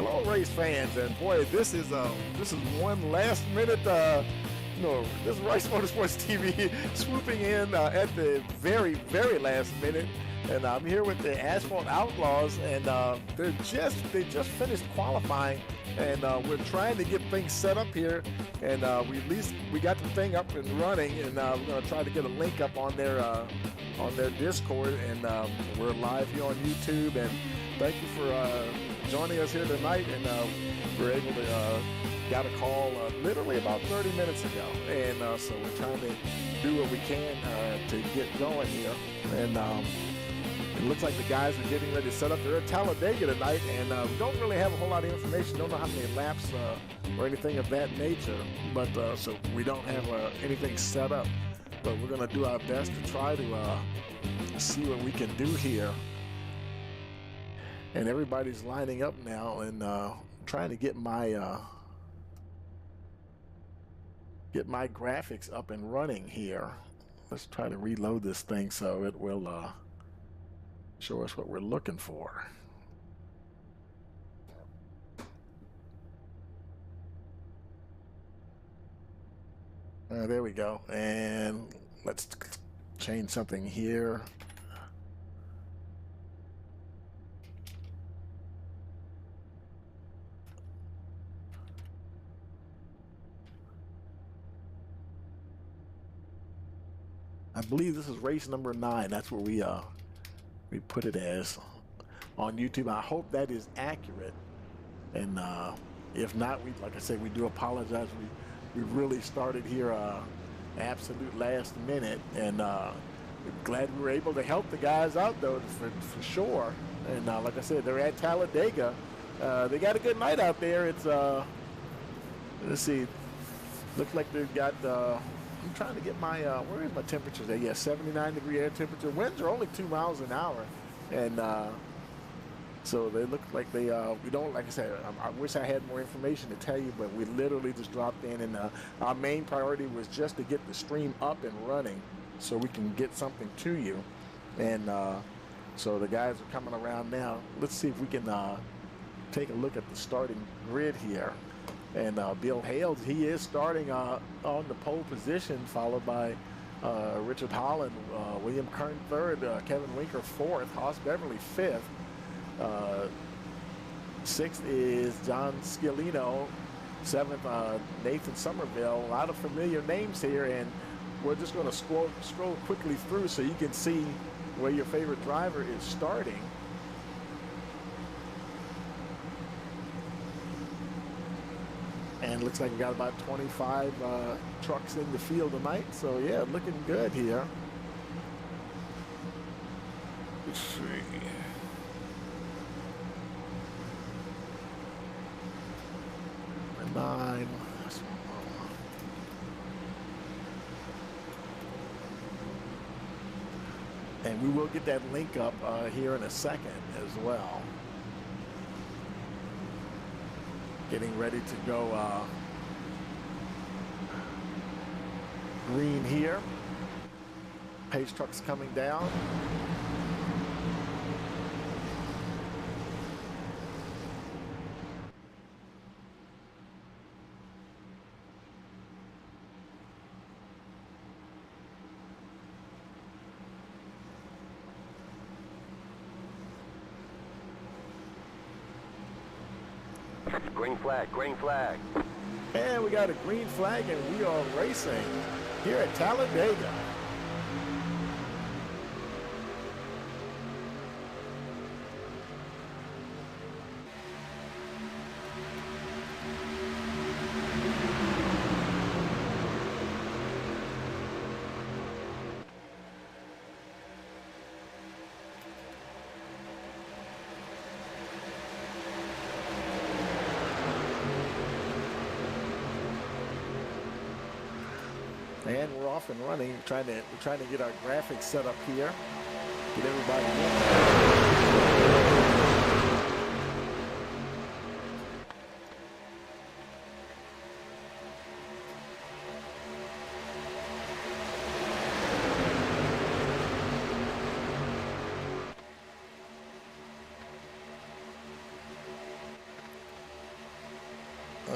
Hello, race fans, and boy, this is one last minute. This is Rice Motorsports TV swooping in at the very, very last minute, and I'm here with the Asphalt Outlaws, and they just finished qualifying, and we're trying to get things set up here, and we got the thing up and running, and we're going to try to get a link up on their Discord, and we're live here on YouTube, and thank you for joining us here tonight, and we're able to got a call literally about 30 minutes ago, and so we're trying to do what we can to get going here, and it looks like the guys are getting ready to set up. They're at Talladega tonight, and we don't really have a whole lot of information, don't know how many laps or anything of that nature, but so we don't have anything set up, but we're going to do our best to try to see what we can do here. And everybody's lining up now, and trying to get my graphics up and running here. Let's try to reload this thing so it will show us what we're looking for. There we go. And let's change something here. I believe this is race number 9. That's where we put it as on YouTube. I hope that is accurate. And if not, like I said, we do apologize. We really started here absolute last minute, and we're glad we were able to help the guys out though for sure. And like I said, they're at Talladega. They got a good night out there. It's let's see, looks like they've got. I'm trying to get my, where is my temperature there? Yeah, 79-degree air temperature. Winds are only 2 miles an hour. And so they look like they, we don't, like I said, I wish I had more information to tell you, but we literally just dropped in. And our main priority was just to get the stream up and running so we can get something to you. And so the guys are coming around now. Let's see if we can take a look at the starting grid here. And Bill Hales, he is starting on the pole position, followed by Richard Holland, William Kern third, Kevin Winker fourth, Haas Beverly fifth. Sixth is John Scalino, seventh Nathan Somerville. A lot of familiar names here, and we're just going to scroll quickly through so you can see where your favorite driver is starting. And looks like we got about 25 trucks in the field tonight. So yeah, looking good here. Let's see. And 9. And we will get that link up here in a second as well. Getting ready to go green here. Pace trucks coming down. Green flag, green flag. And we got a green flag, and we are racing here at Talladega. And we're off and running. We're trying to get our graphics set up here. Get everybody in.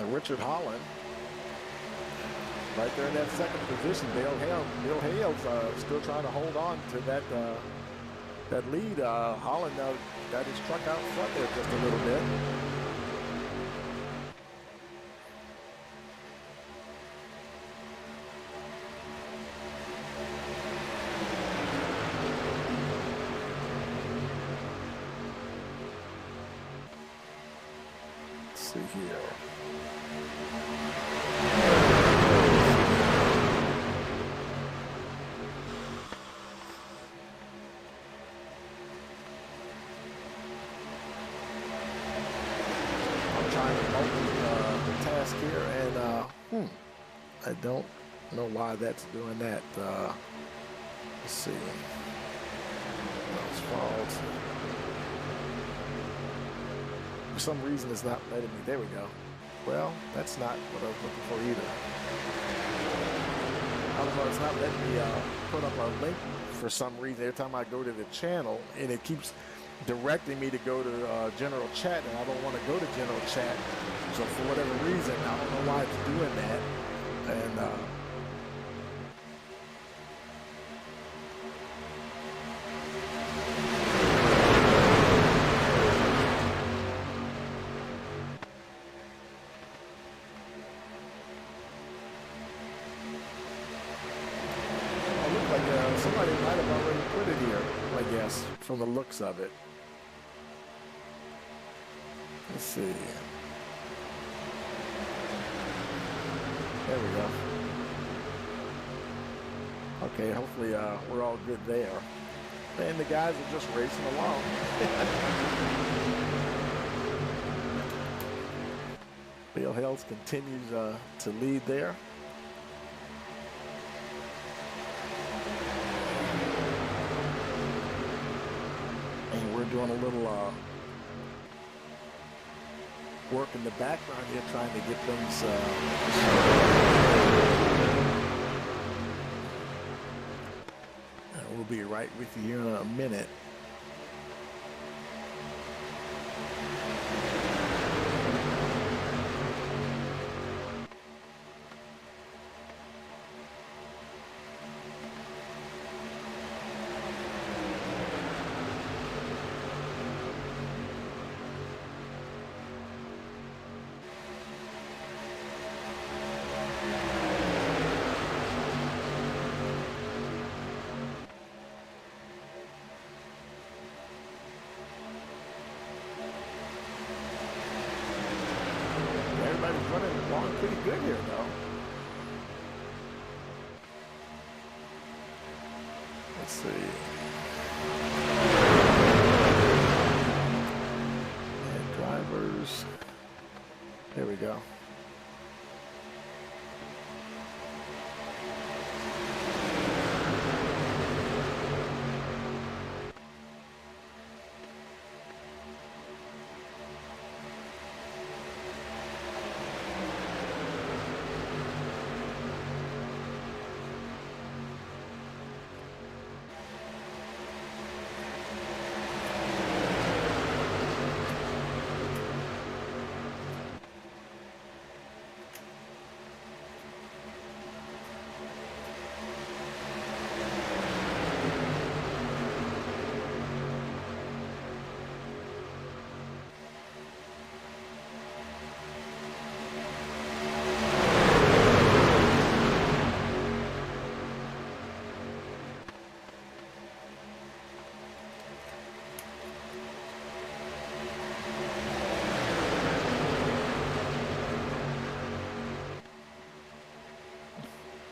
Richard Holland right there in that second position. Bill Hale's still trying to hold on to that that lead. Holland got his truck out front there just a little bit. Let's see here. Task here, and I don't know why that's doing that. Let's see. Asphalt. For some reason, it's not letting me. There we go. Well, that's not what I was looking for either. I don't know. It's not letting me put up a link for some reason. Every time I go to the channel, and it keeps directing me to go to general chat, and I don't want to go to general chat. So for whatever reason, I don't know why it's doing that. And it looks like somebody might have already put it here, I guess, from the looks of it. Let's see. There we go. Okay, hopefully we're all good there. And the guys are just racing along. Bill Hales continues to lead there. And we're doing a little work in the background here, trying to get things we'll be right with you here in a minute. Everybody's running along pretty good here, though. Let's see. And drivers. There we go.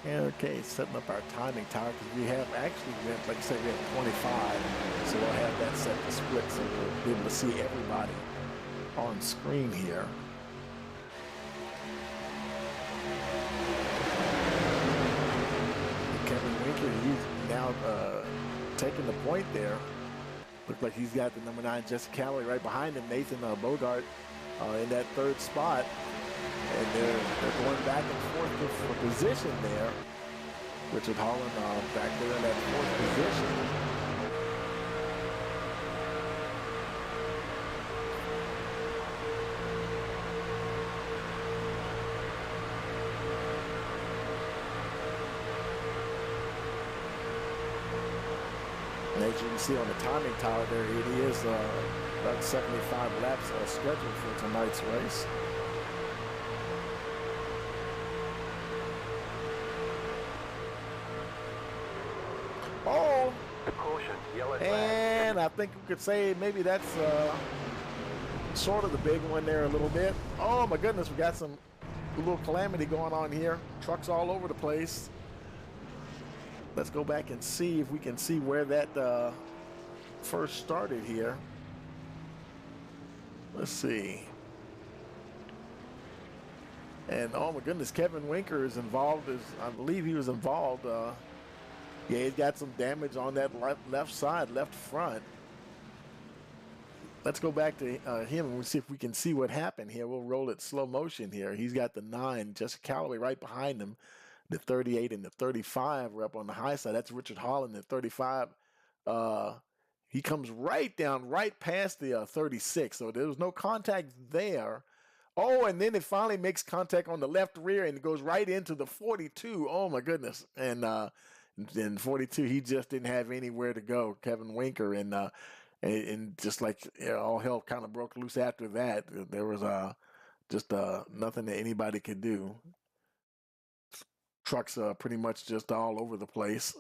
Okay, setting up our timing tower because we have actually, like I said, we have 25, so we'll have that set to split, so we'll be able to see everybody on screen here. Kevin Winker, he's now taking the point there. Looks like he's got the number 9 Jesse Calloway right behind him. Nathan Bogart in that third spot. And they're going back and forth for position there. Richard Holland back there in that 4th position. And as you can see on the timing tower there, it is about 75 laps scheduled for tonight's race. Oh, Caution, yellow flag. and I think we could say maybe that's sort of the big one there a little bit. Oh my goodness, we got some little calamity going on here. Trucks all over the place. Let's go back and see if we can see where that first started here. Let's see. And oh my goodness, Kevin Winker is involved. I believe he was involved. Yeah, he's got some damage on that left side, left front. Let's go back to him and we'll see if we can see what happened here. We'll roll it slow motion here. He's got the 9, Jesse Calloway right behind him. The 38 and the 35 are up on the high side. That's Richard Holland, the 35. He comes right down, right past the 36. So there was no contact there. Oh, and then it finally makes contact on the left rear and it goes right into the 42. Oh, my goodness. And in 42, he just didn't have anywhere to go, Kevin Winker. And just like all hell kind of broke loose after that. There was just nothing that anybody could do. Trucks pretty much just all over the place,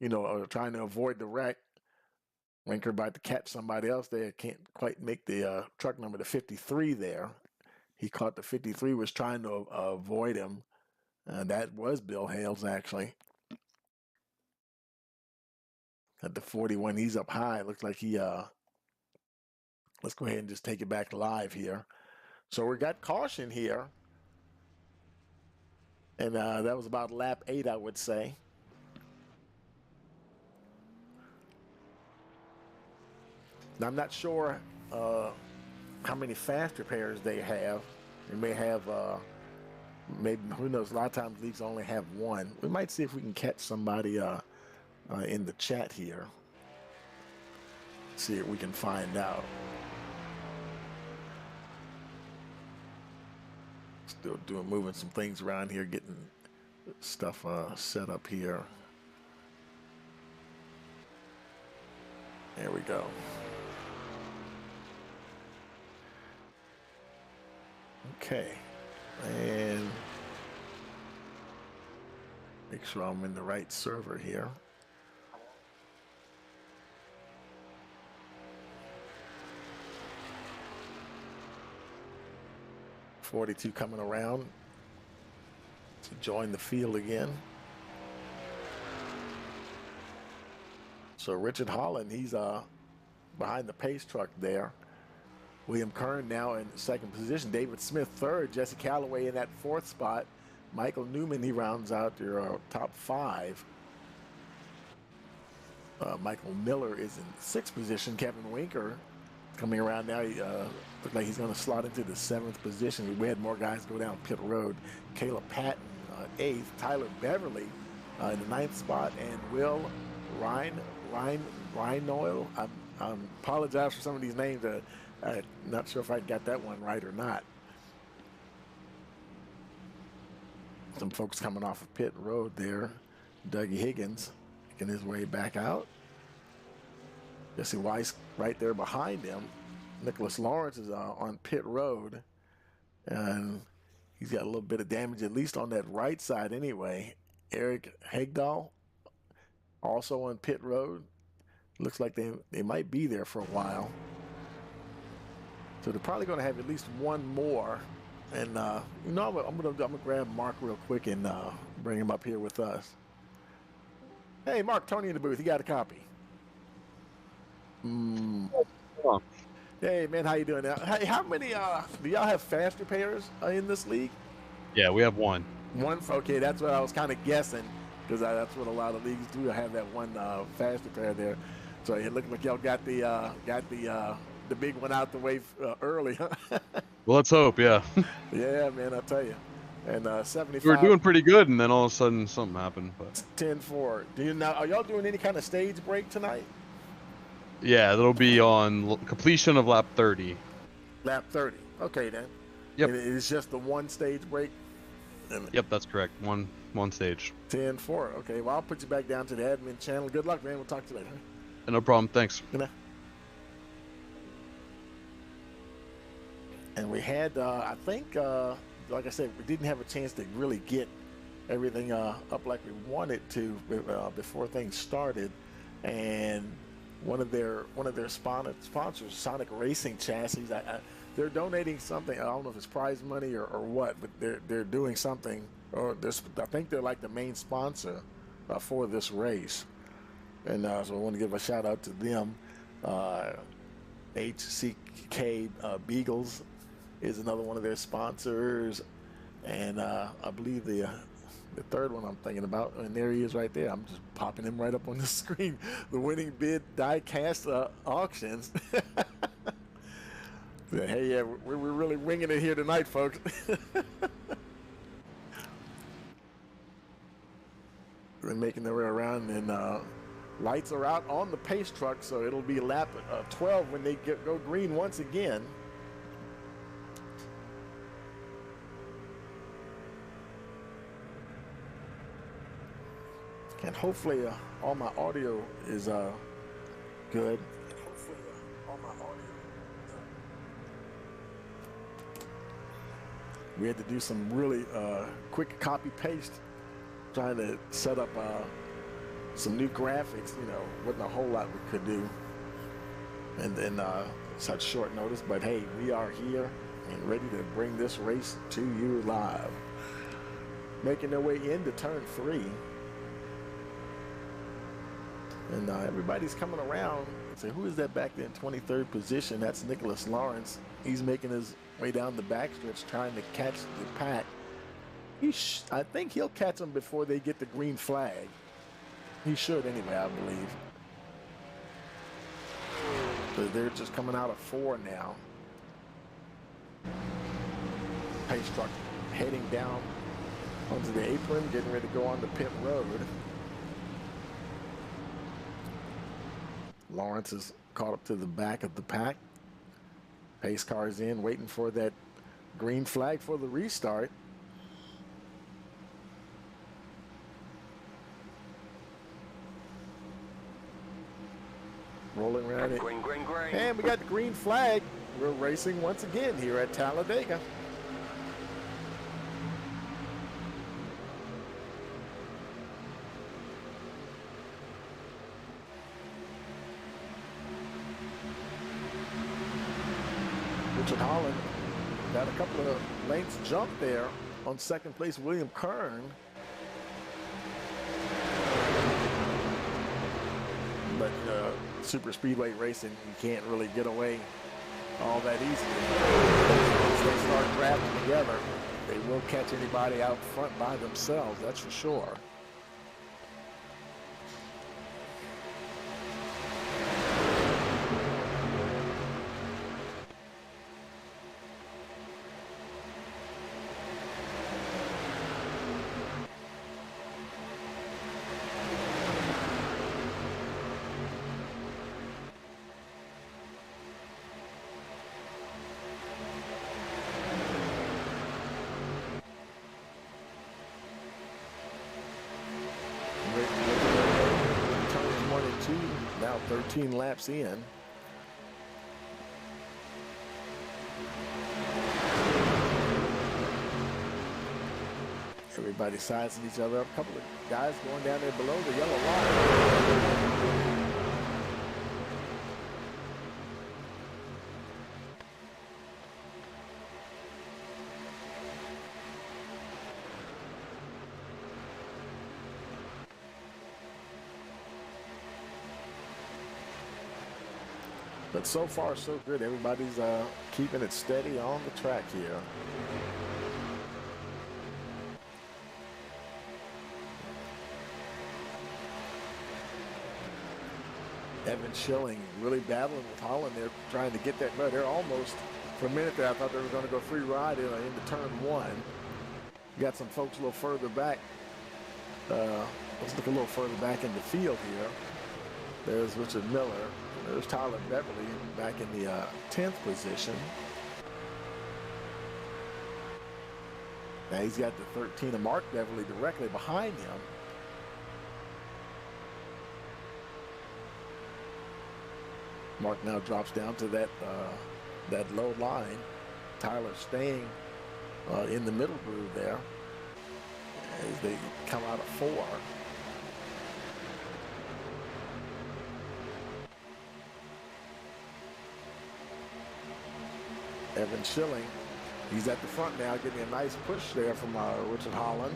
trying to avoid the wreck. Winker about to catch somebody else there. Can't quite make the truck number to 53 there. He caught the 53, was trying to avoid him. That was Bill Hales, actually. At the 41, he's up high. Looks like he, let's go ahead and just take it back live here. So we got caution here. And that was about lap 8, I would say. Now, I'm not sure how many fast repairs they have. They may have, maybe, who knows, a lot of times leagues only have one. We might see if we can catch somebody in the chat here. See if we can find out. Still moving some things around here, getting stuff set up here. There we go. Okay, and make sure I'm in the right server here. .42 coming around to join the field again. So Richard Holland, he's behind the pace truck there. William Kern now in second position. David Smith third. Jesse Calloway in that 4th spot. Michael Newman, he rounds out your top 5. Michael Miller is in 6th position. Kevin Winker coming around now. He looks like he's going to slot into the 7th position. We had more guys go down pit road. Caleb Patton 8th. Tyler Beverly in the 9th spot. And Will Rhinoil. I apologize for some of these names. I'm not sure if I got that one right or not. Some folks coming off of pit road there. Dougie Higgins making his way back out. Jesse Weiss right there behind him. Nicholas Lawrence is on pit road. And he's got a little bit of damage, at least on that right side anyway. Eric Hegdahl also on pit road. Looks like they might be there for a while. So they're probably going to have at least one more. And, I'm gonna grab Mark real quick and bring him up here with us. Hey, Mark, Tony in the booth. You got a copy? Hey, man, how you doing now? Hey, how many, do y'all have fast repairs in this league? Yeah, we have one. One? Okay, that's what I was kind of guessing, because that's what a lot of leagues do, have that one fast repair there. So it looked like y'all got the big one out the way early, huh? Well, let's hope, yeah. Yeah, man, I'll tell you. And 75. We were doing pretty good, and then all of a sudden something happened. But 10-4. Are y'all doing any kind of stage break tonight? yeah, that'll be on completion of lap 30. Lap 30. Okay, then. Yep. It's just the one stage break? Yep, that's correct. One stage. 10-4. Okay, well, I'll put you back down to the admin channel. Good luck, man. We'll talk to you later. No problem. Thanks. You know? And we had, I think, like I said, we didn't have a chance to really get everything up like we wanted to before things started. And one of their sponsors, Sonic Racing Chassis, they're donating something. I don't know if it's prize money or what, but they're doing something. Or I think they're like the main sponsor for this race. And so I want to give a shout out to them. HCK Beagles is another one of their sponsors, and I believe the third one I'm thinking about, and there he is right there. I'm just popping him right up on the screen. The winning bid die cast auctions. Hey, yeah, we're really winging it here tonight, folks. We're making their way around, and lights are out on the pace truck, so it'll be lap 12 when they go green once again. And hopefully all my audio is good. We had to do some really quick copy paste, trying to set up some new graphics. You know, wasn't a whole lot we could do, and then such short notice. But hey, we are here and ready to bring this race to you live. Making their way into turn 3. And everybody's coming around. Say, who is that back there in 23rd position? That's Nicholas Lawrence. He's making his way down the backstretch, trying to catch the pack. I think he'll catch them before they get the green flag. He should anyway, I believe. So they're just coming out of 4 now. Pace truck heading down onto the apron, getting ready to go on the pit road. Lawrence is caught up to the back of the pack. Pace car's in, waiting for that green flag for the restart. Rolling around it. Green, green, green. And we got the green flag. We're racing once again here at Talladega. Richard Holland got a couple of lengths jump there on second place. William Kern. But super speedway racing, you can't really get away all that easily. Once they start grabbing together, they will catch anybody out front by themselves, that's for sure. Turns 1 and 2, now 13 laps in. Everybody sizing each other up. A couple of guys going down there below the yellow line. But so far, so good. Everybody's keeping it steady on the track here. Evan Schilling really battling with Holland. They're trying to get that. No, they're almost, for a minute there, I thought they were going to go free ride into turn 1. Got some folks a little further back. Let's look a little further back in the field here. There's Richard Miller. There's Tyler Beverly back in the 10th position. Now he's got the 13 of Mark Beverly directly behind him. Mark now drops down to that low line. Tyler staying in the middle groove there as they come out of 4. Evan Schilling, he's at the front now, getting a nice push there from Richard Holland.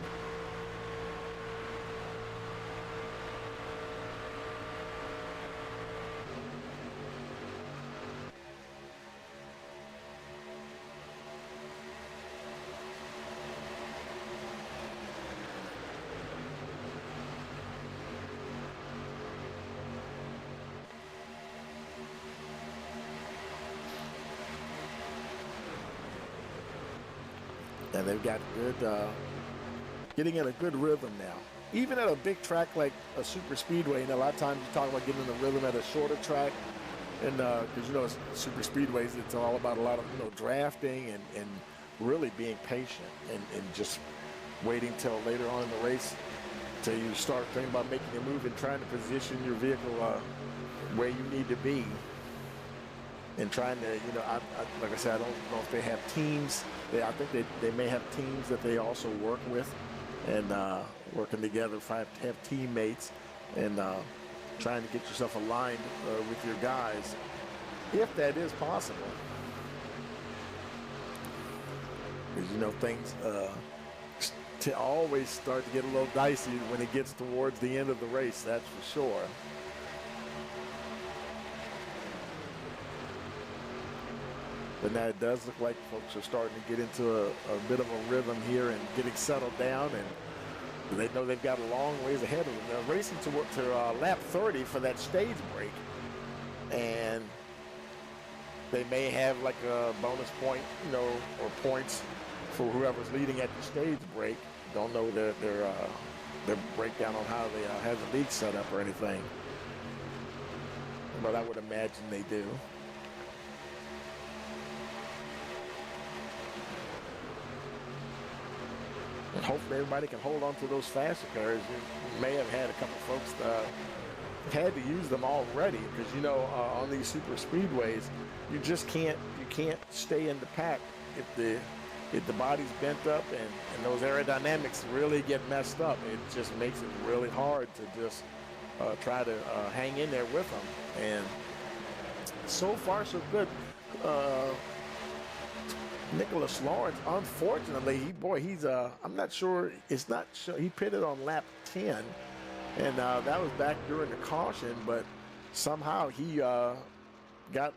And they've got good, getting in a good rhythm now. Even at a big track like a super speedway, a lot of times you talk about getting in the rhythm at a shorter track, and because super speedways, it's all about a lot of drafting and really being patient and just waiting till later on in the race till you start thinking about making a move and trying to position your vehicle where you need to be. And trying to, like I said, I don't know if they have teams. I think they may have teams that they also work with, and working together, have teammates, and trying to get yourself aligned with your guys, if that is possible. Because things always start to get a little dicey when it gets towards the end of the race. That's for sure. But now it does look like folks are starting to get into a bit of a rhythm here and getting settled down, and they know they've got a long ways ahead of them. They're racing to lap 30 for that stage break, and they may have like a bonus point, or points for whoever's leading at the stage break. Don't know their breakdown on how they have the league set up or anything, but I would imagine they do. And hopefully everybody can hold on to those faster cars. You may have had a couple folks that had to use them already, because on these super speedways, you just can't stay in the pack if the body's bent up and those aerodynamics really get messed up. It just makes it really hard to just try to hang in there with them. And so far so good. Nicholas Lawrence, unfortunately, he's I'm not sure, he pitted on lap 10, and that was back during the caution, but somehow he got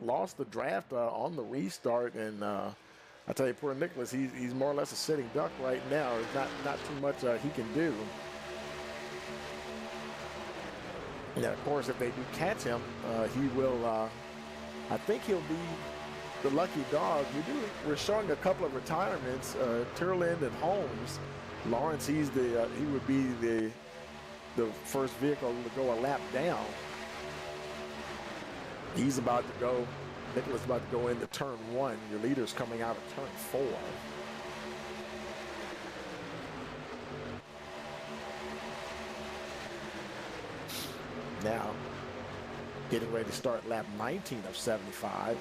lost the draft on the restart, and I tell you, poor Nicholas, he's more or less a sitting duck right now. There's not too much he can do. And of course, if they do catch him, he will, I think he'll be the lucky dog. We're showing a couple of retirements, Turland and Holmes. Lawrence, he would be the first vehicle to go a lap down. He's about to go, Nicholas about to go into turn 1. Your leader's coming out of turn 4. Now, getting ready to start lap 19 of 75.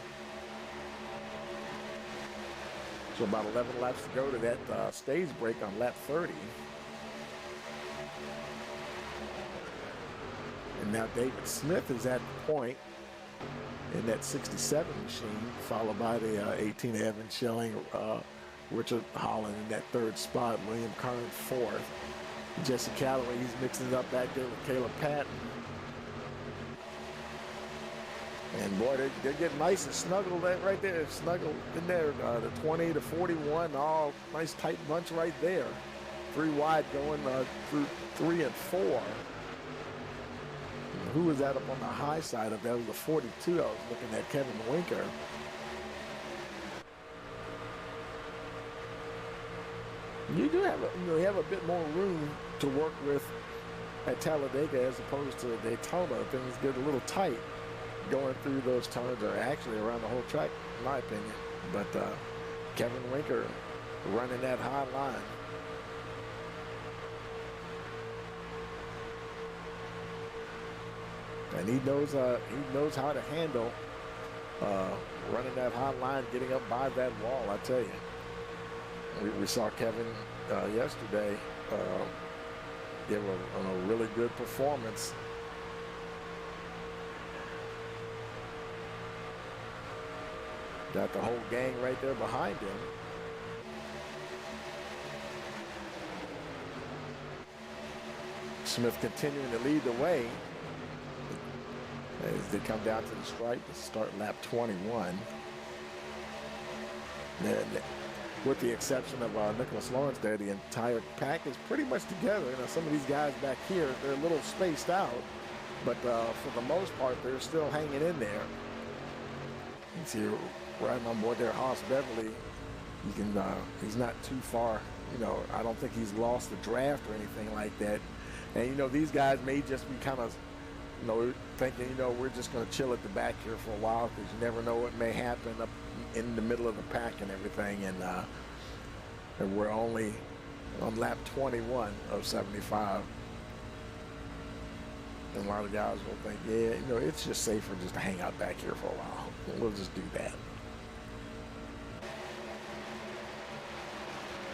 So about 11 laps to go to that stage break on lap 30. And now David Smith is at the point in that 67 machine, followed by the 18 Evan Schilling, Richard Holland in that 3rd spot, William Kern 4th. Jesse Calloway, he's mixing it up back there with Caleb Patton. And boy, they're getting nice and snuggled right there, snuggled in there, the 20 to 41, all nice tight bunch right there. 3 wide going through 3 and 4. And who was that up on the high side of that? It was the 42. I was looking at Kevin Winker. You do have you have a bit more room to work with at Talladega as opposed to Daytona. Things get a little tight going through those turns, or actually around the whole track, in my opinion. But Kevin Winker running that high line. And he knows how to handle running that hot line, getting up by that wall. I tell you, we saw Kevin yesterday give a really good performance. Got the whole gang right there behind him. Smith continuing to lead the way as they come down to the stripe to start lap 21. And with the exception of Nicholas Lawrence there, the entire pack is pretty much together. You know, some of these guys back here, they're a little spaced out, but for the most part, they're still hanging in there. You see right on board there, Haas Beverly. You can, he's not too far. You know, I don't think he's lost the draft or anything like that. And, you know, these guys may just be kind of, you know, thinking, you know, we're just going to chill at the back here for a while because you never know what may happen up in the middle of the pack and everything. And we're only on lap 21 of 75. And a lot of guys will think, yeah, you know, it's just safer just to hang out back here for a while. We'll just do that.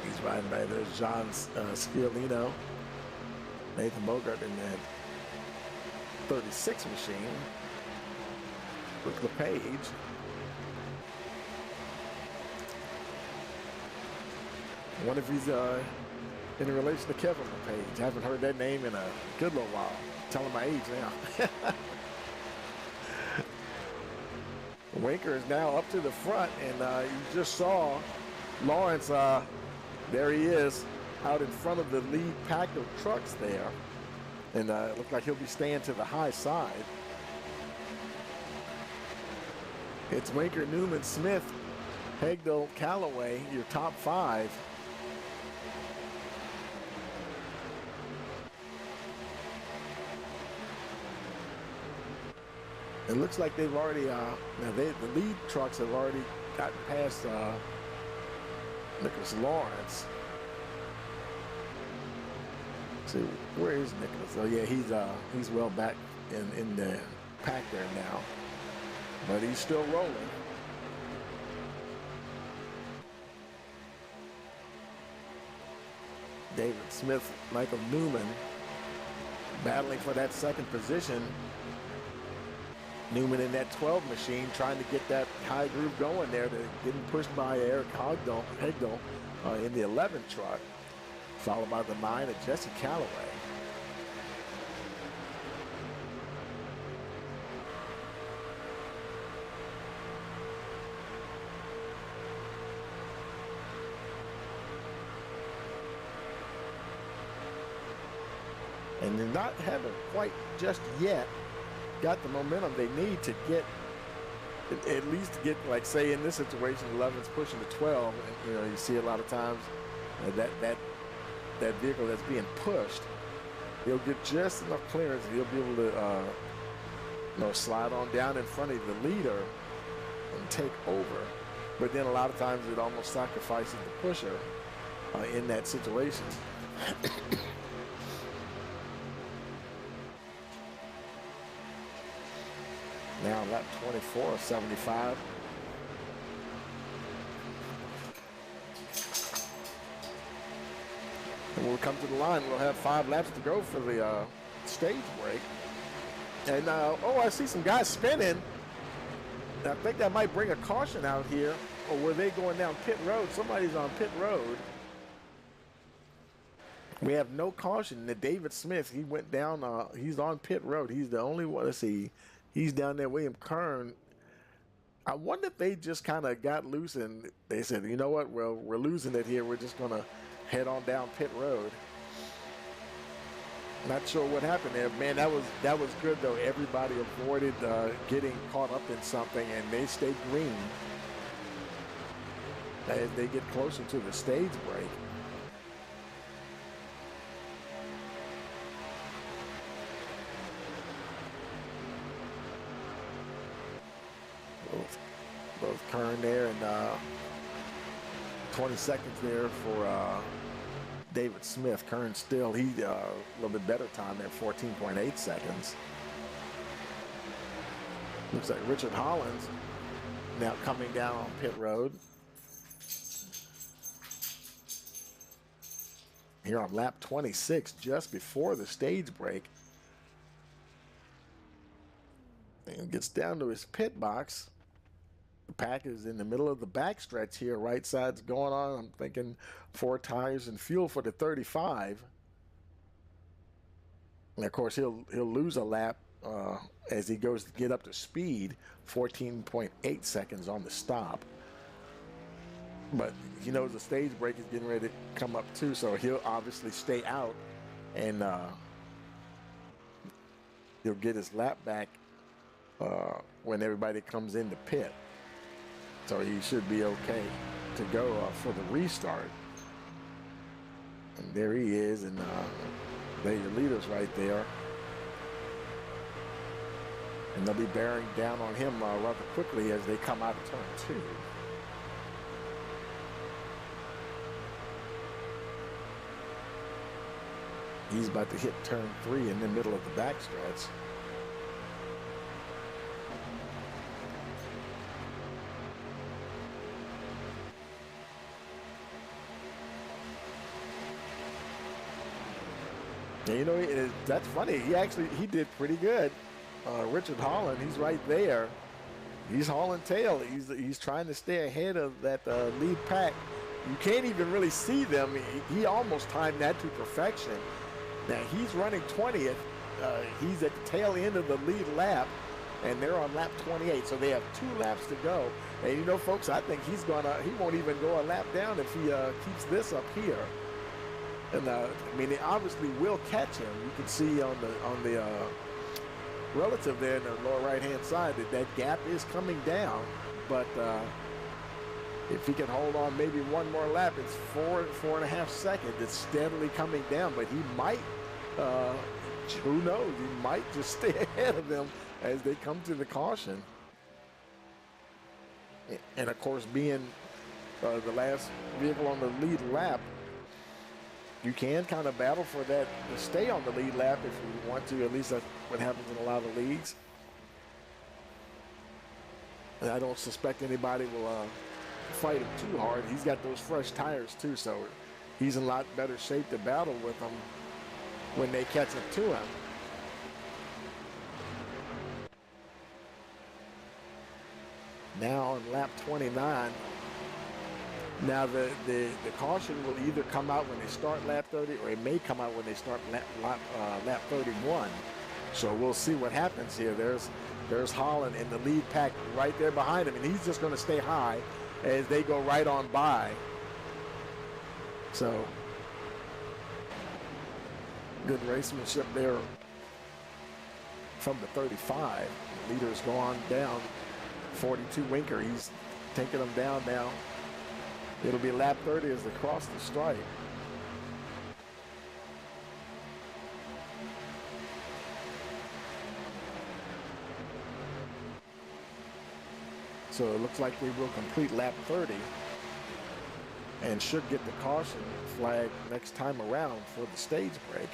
He's riding by. There's John Sciolino, Nathan Bogart in that 36 machine with LePage. I wonder if he's in relation to Kevin LePage. I haven't heard that name in a good little while. Telling my age now. Winker is now up to the front, and you just saw Lawrence. There he is, out in front of the lead pack of trucks there, and it looks like he'll be staying to the high side. It's Winker, Newman, Smith, Hegdal, Callaway, your top five. It looks like they've already, the lead trucks have already gotten past Nicholas Lawrence. Let's see, where is Nicholas? Oh yeah, he's well back in the pack there now, but he's still rolling. David Smith, Michael Newman battling for that second position. Newman in that 12 machine trying to get that high groove going there, getting pushed by Eric Hegdal in the 11 truck, followed by the 9 of Jesse Callaway. And they're not having quite just yet got the momentum they need to get, at least to get, like, say in this situation, 11's pushing to 12. And, you know, you see a lot of times that vehicle that's being pushed, he'll get just enough clearance, he'll be able to you know, slide on down in front of the leader and take over. But then a lot of times it almost sacrifices the pusher in that situation. Now lap 24 of 75. And when we come to the line, we'll have 5 laps to go for the stage break. And, oh, I see some guys spinning. I think that might bring a caution out here. Or were they going down pit road? Somebody's on pit road. We have no caution. And David Smith, he went down. He's on pit road. He's the only one. Let's see. He's down there. William Kern. I wonder if they just kind of got loose and they said, you know what? Well, we're losing it here. We're just going to head on down pit road. Not sure what happened there. Man, that was good, though. Everybody avoided getting caught up in something, and they stayed green as they get closer to the stage break. Both Kern there and 20 seconds there for David Smith. Kern still, he a little bit better time there, 14.8 seconds. Looks like Richard Hollins now coming down on pit road. Here on lap 26, just before the stage break. And gets down to his pit box. The pack is in the middle of the backstretch here. Right side's going on. I'm thinking 4 tires and fuel for the 35. And of course, he'll lose a lap as he goes to get up to speed. 14.8 seconds on the stop. But he knows the stage break is getting ready to come up too, so he'll obviously stay out, and he'll get his lap back when everybody comes into pit. So he should be okay to go for the restart. And there he is, and there your leaders right there. And they'll be bearing down on him rather quickly as they come out of turn 2. He's about to hit turn 3 in the middle of the backstretch. And you know, that's funny. He did pretty good. Richard Holland, he's right there. He's hauling tail. He's trying to stay ahead of that lead pack. You can't even really see them. He almost timed that to perfection. Now he's running 20th. He's at the tail end of the lead lap, and they're on lap 28. So they have 2 laps to go. And you know, folks, I think he won't even go a lap down if he keeps this up here. And I mean, they obviously will catch him. You can see on the relative there in the lower right-hand side that gap is coming down. But if he can hold on maybe one more lap, it's 4.5 seconds. It's steadily coming down, but he might, who knows, he might just stay ahead of them as they come to the caution. And of course, being the last vehicle on the lead lap, you can kind of battle for that to stay on the lead lap if you want to. At least that's what happens in a lot of leagues. And I don't suspect anybody will fight him too hard. He's got those fresh tires too, so he's in a lot better shape to battle with them when they catch up to him. Now on lap 29. Now the caution will either come out when they start lap 30, or it may come out when they start lap 31. So we'll see what happens here. There's Holland in the lead pack right there behind him, and he's just going to stay high as they go right on by. So good racemanship there from the 35. The leaders go on down. 42 Winker, he's taking them down now. It'll be lap 30 as they cross the stripe. So it looks like they will complete lap 30 and should get the caution flag next time around for the stage break.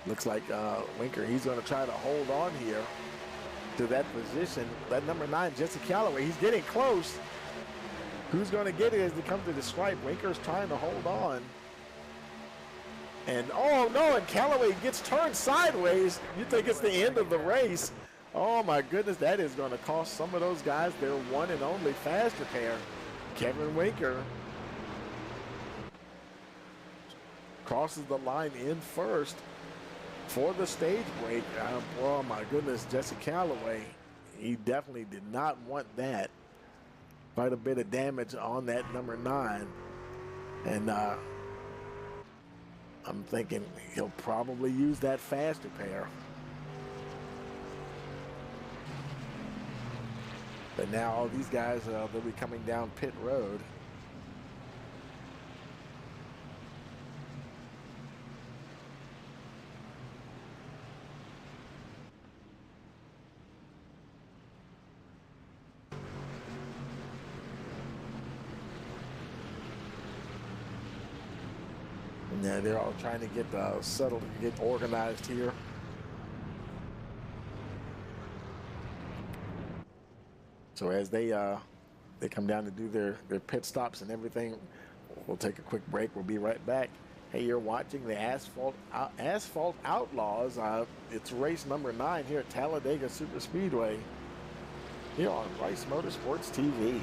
Looks like Winker, he's going to try to hold on here to that position. That number 9, Jesse Callaway, he's getting close. Who's going to get it as they come to the stripe? Winker's trying to hold on. And, oh, no, and Callaway gets turned sideways. You think it's the end of the race. Oh, my goodness, that is going to cost some of those guys their one and only fast repair. Kevin Winker crosses the line in first for the stage break. Oh my goodness, Jesse Callaway, he definitely did not want that. Quite a bit of damage on that number 9. And I'm thinking he'll probably use that fast repair. But now all these guys, they'll be coming down pit road. Yeah, they're all trying to get settled and get organized here. So as they come down to do their pit stops and everything, we'll take a quick break. We'll be right back. Hey, you're watching the Asphalt Outlaws. It's race number 9 here at Talladega Superspeedway here on Rice Motorsports TV.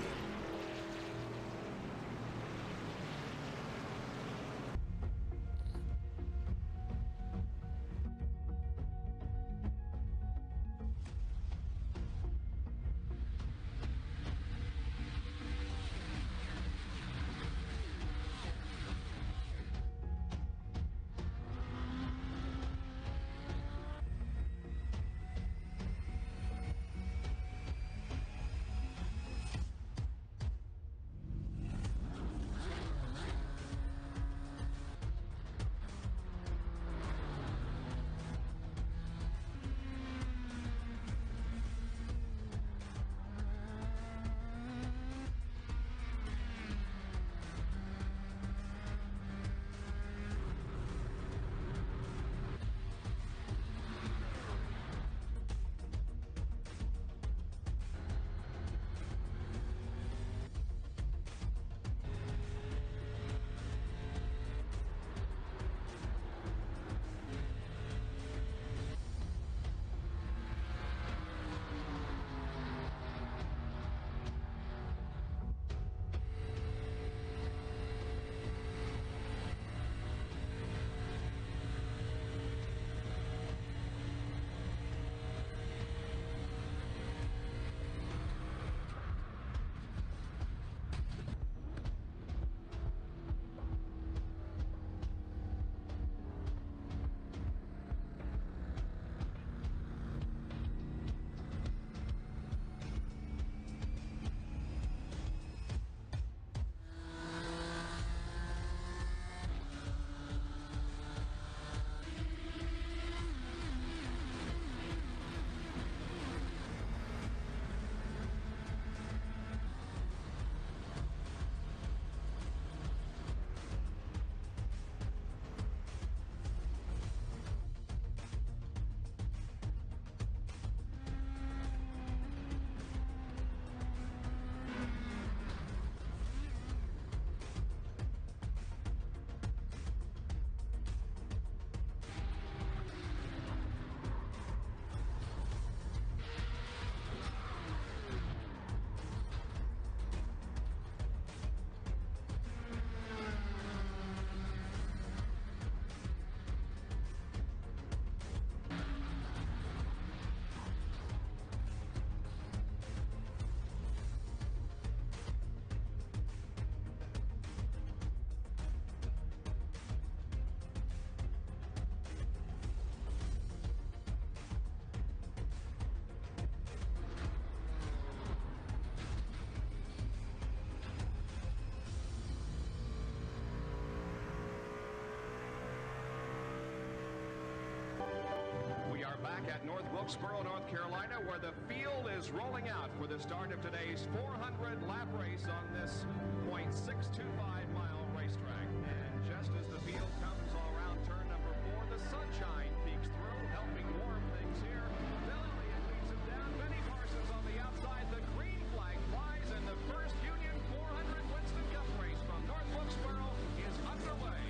Back at North Wilkesboro, North Carolina, where the field is rolling out for the start of today's 400-lap race on this .625-mile racetrack. And just as the field comes all around turn number 4, the sunshine peeks through, helping warm things here. Bill Elliott leads him down. Benny Parsons on the outside. The green flag flies, and the first Union 400 Winston Cup race from North Wilkesboro is underway.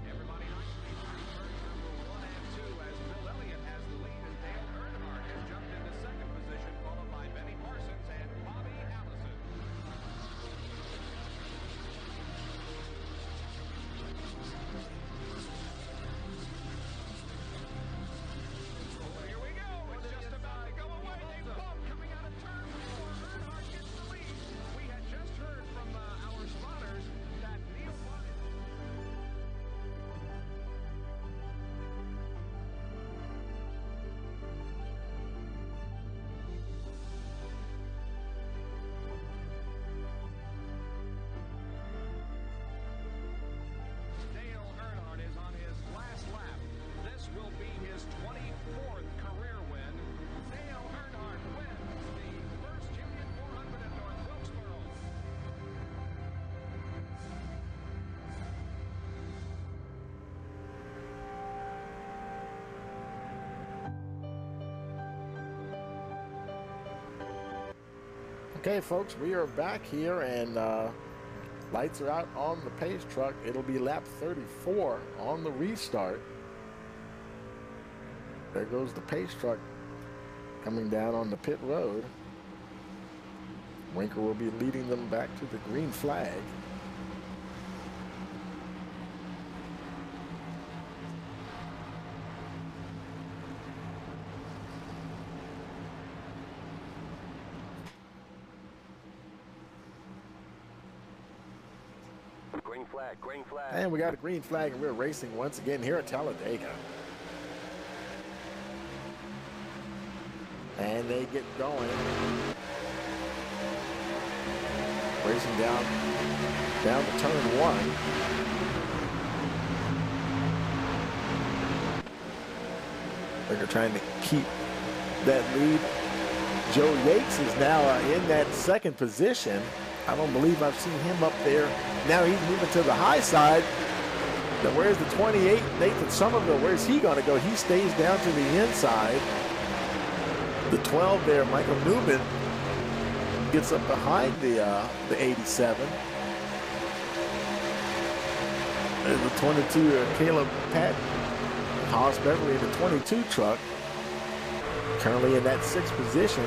Everybody nicely through turns number 1 and 2 as Bill Elliott has the lead and Dale Earnhardt has jumped into second position, followed by Benny Parsons and Bobby Allison. Okay, folks, we are back here, and lights are out on the pace truck. It'll be lap 34 on the restart. There goes the pace truck coming down on the pit road. Winker will be leading them back to the green flag. Green flag, green flag. And we got a green flag, and we're racing once again here at Talladega. And they get going. Racing down to turn one. They're trying to keep that lead. Joe Yates is now in that second position. I don't believe I've seen him up there. Now he's moving to the high side. Now where's the 28, Nathan Somerville? Where's he going to go? He stays down to the inside. The 12 there, Michael Newman, gets up behind the 87. And the 22, Caleb Patton, Haas Beverly in the 22 truck, currently in that sixth position.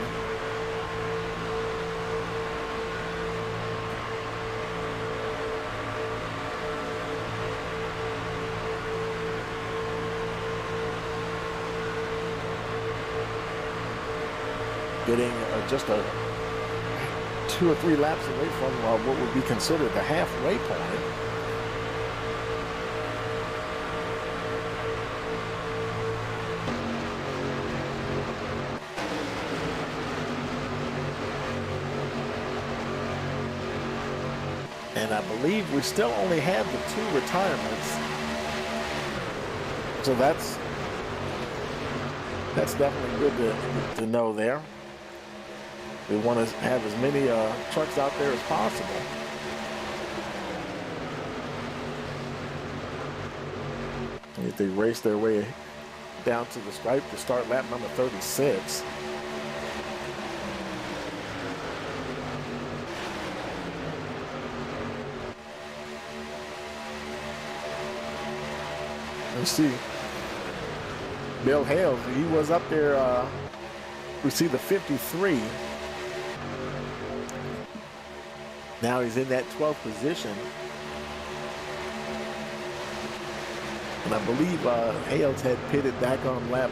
Getting just a 2 or 3 laps away from what would be considered the halfway point. And I believe we still only have the 2 retirements. So that's definitely good to know there. We want to have as many trucks out there as possible. If they race their way down to the stripe to start lap number 36. Let's see. Bill Hales, he was up there. We see the 53. Now he's in that 12th position. And I believe Hales had pitted back on lap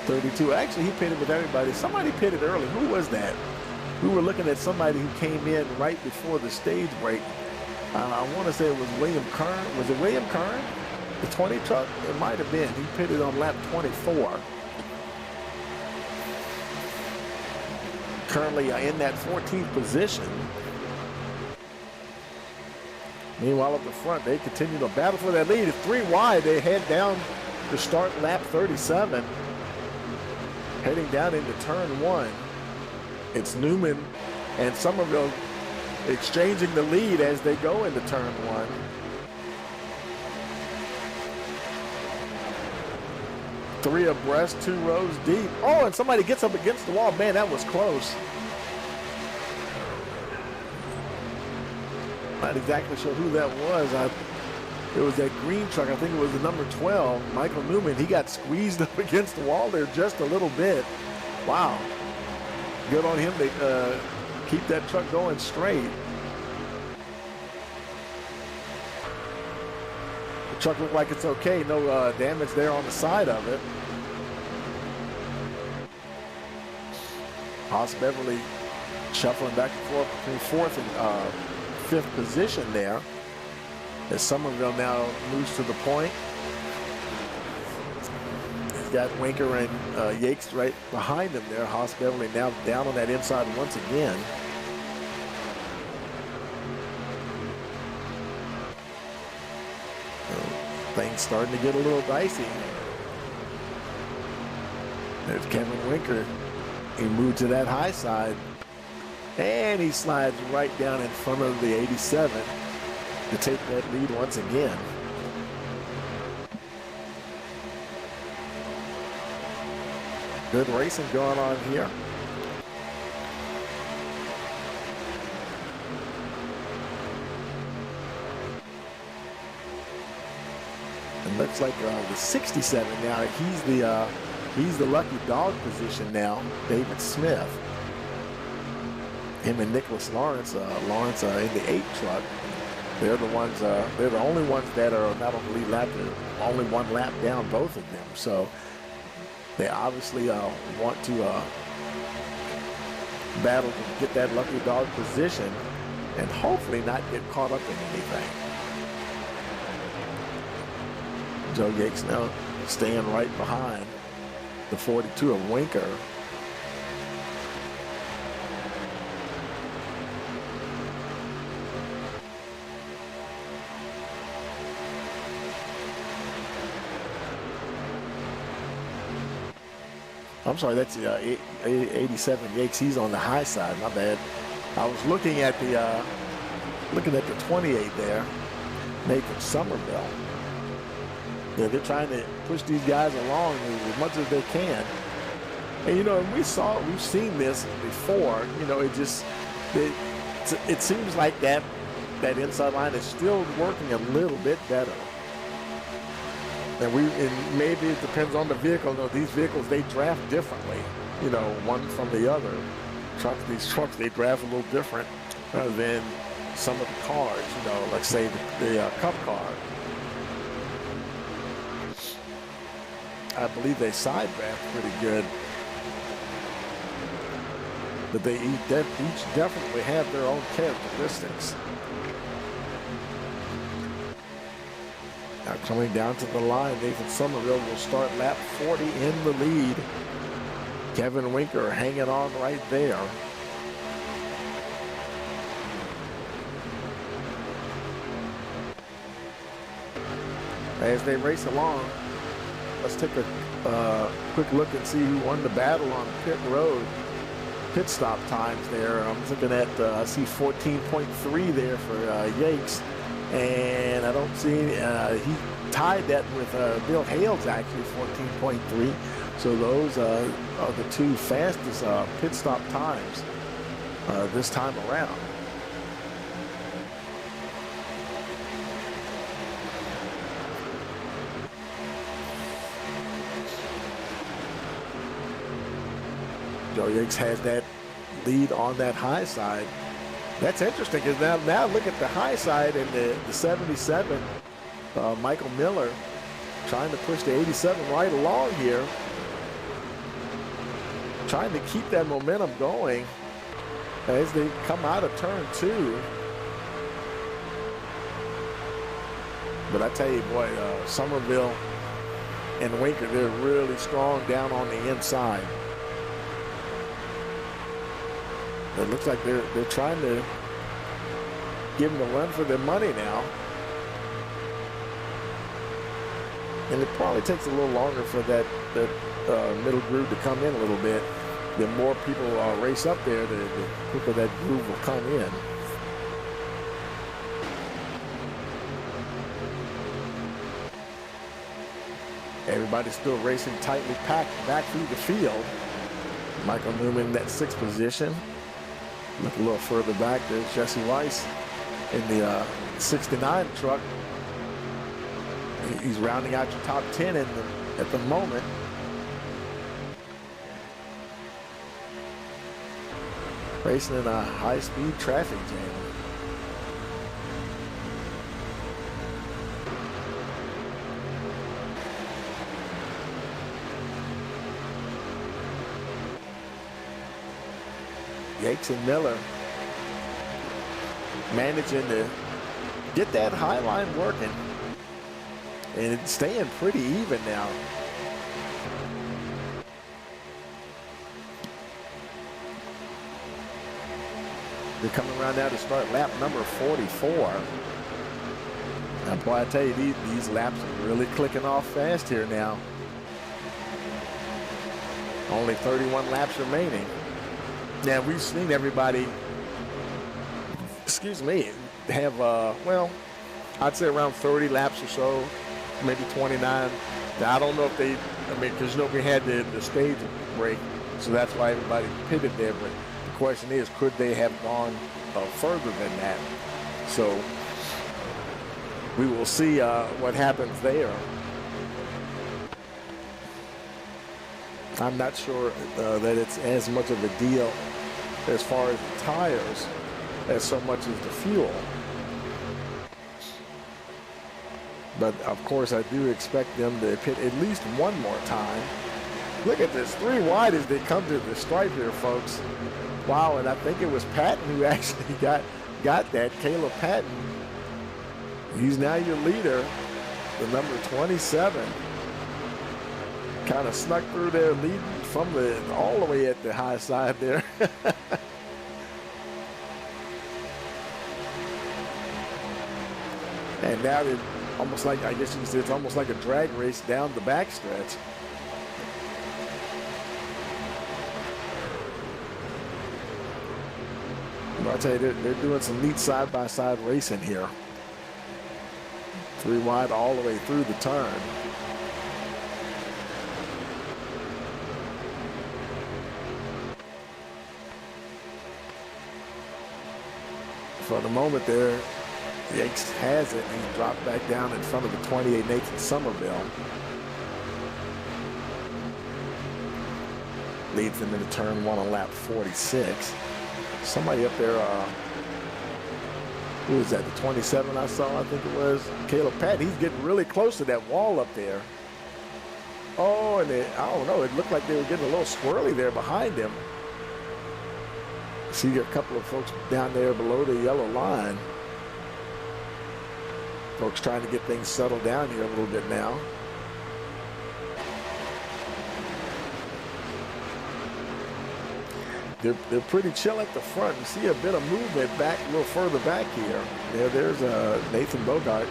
32. Actually, he pitted with everybody. Somebody pitted early. Who was that? We were looking at somebody who came in right before the stage break. I want to say it was William Kern. Was it William Kern? The 20 truck? It might have been. He pitted on lap 24. Currently in that 14th position. Meanwhile, up the front, they continue to battle for that lead. 3 wide, they head down to start lap 37. Heading down into turn 1. It's Newman and Somerville exchanging the lead as they go into turn 1. Three abreast, 2 rows deep. Oh, and somebody gets up against the wall. Man, that was close. Not exactly sure who that was. It was that green truck. I think it was the number 12, Michael Newman. He got squeezed up against the wall there just a little bit. Wow. Good on him to keep that truck going straight. Truck looked like it's okay. No damage there on the side of it. Haas Beverly shuffling back and forth between 4th and 5th position there. As Somerville now moves to the point. He's got Winker and Yates right behind him there. Haas Beverly now down on that inside once again. Things starting to get a little dicey. There's Kevin Winker. He moved to that high side. And he slides right down in front of the 87 to take that lead once again. Good racing going on here. It looks like the 67 now. He's the lucky dog position now. David Smith. Him and Nicholas Lawrence. Lawrence in the 8 truck. They're the ones. They're the only ones that are not on the lead lap. They're only one lap down, both of them. So they obviously want to battle to get that lucky dog position and hopefully not get caught up in anything. Joe Yates now staying right behind the 42 of Winker. I'm sorry, that's 87 Yates. He's on the high side. My bad. I was looking at the 28 there, Nathan Somerville. Yeah, they're trying to push these guys along as much as they can. And you know, we've seen this before. You know, it seems like that inside line is still working a little bit better. And maybe it depends on the vehicle. You know, these vehicles, they draft differently. You know, one from the other. These trucks, they draft a little different than some of the cars. You know, like say the Cup car. I believe they side draft pretty good. But they each definitely have their own characteristics. Now coming down to the line, Nathan Somerville will start lap 40 in the lead. Kevin Winker hanging on right there. As they race along, let's take a quick look and see who won the battle on pit road. Pit stop times there. I'm looking at, I see 14.3 there for Yates. And I don't see, he tied that with Bill Hales actually, 14.3. So those are the two fastest pit stop times this time around. Joe Yates has that lead on that high side. That's interesting because now look at the high side and the 77. Michael Miller trying to push the 87 right along here. Trying to keep that momentum going as they come out of turn 2. But I tell you, boy, Somerville and Winker, they're really strong down on the inside. It looks like they're trying to give them a run for their money now. And it probably takes a little longer for that middle groove to come in a little bit. The more people race up there, the quicker that groove will come in. Everybody's still racing tightly packed back through the field. Michael Newman in that 6th position. Look a little further back, there's Jesse Weiss in the 69 truck. He's rounding out your top 10 at the moment. Racing in a high-speed traffic jam. Yates and Miller managing to get that high line working. And it's staying pretty even now. They're coming around now to start lap number 44. Now, boy, I tell you, these laps are really clicking off fast here now. Only 31 laps remaining. Now, we've seen everybody, excuse me, have, well, I'd say around 30 laps or so, maybe 29. Now, I don't know if they, because, you know, we had the stage break, so that's why everybody pitted there. But the question is, could they have gone further than that? So we will see what happens there. I'm not sure that it's as much of a deal as far as the tires as so much as the fuel. But of course I do expect them to pit at least one more time. Look at this, 3 wide as they come to the stripe here, folks. Wow, and I think it was Patton who actually got that, Caleb Patton. He's now your leader, the number 27. Kind of snuck through there, leading from all the way at the high side there. And now they're almost like, I guess you could say it's almost like a drag race down the backstretch. I'll tell you, they're doing some neat side-by-side racing here. 3 wide all the way through the turn. For the moment there, Yates has it. He dropped back down in front of the 28 Nathan Somerville. Leads them into turn 1 on lap 46. Somebody up there, who was that, the 27 I saw, I think it was? Caleb Patton. He's getting really close to that wall up there. Oh, and I don't know, it looked like they were getting a little squirrely there behind him. See a couple of folks down there below the yellow line. Folks trying to get things settled down here a little bit now. They're pretty chill at the front. You see a bit of movement back, a little further back here. There's Nathan Bogart.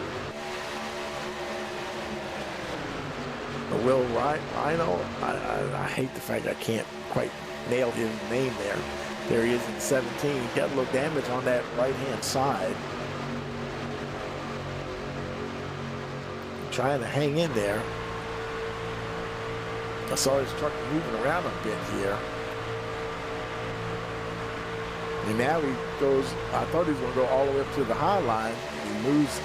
Will Rhino. I hate the fact I can't quite nail his name there. There he is in 17. He got a little damage on that right-hand side. Trying to hang in there. I saw his truck moving around a bit here. And now he goes, I thought he was going to go all the way up to the high line. He moves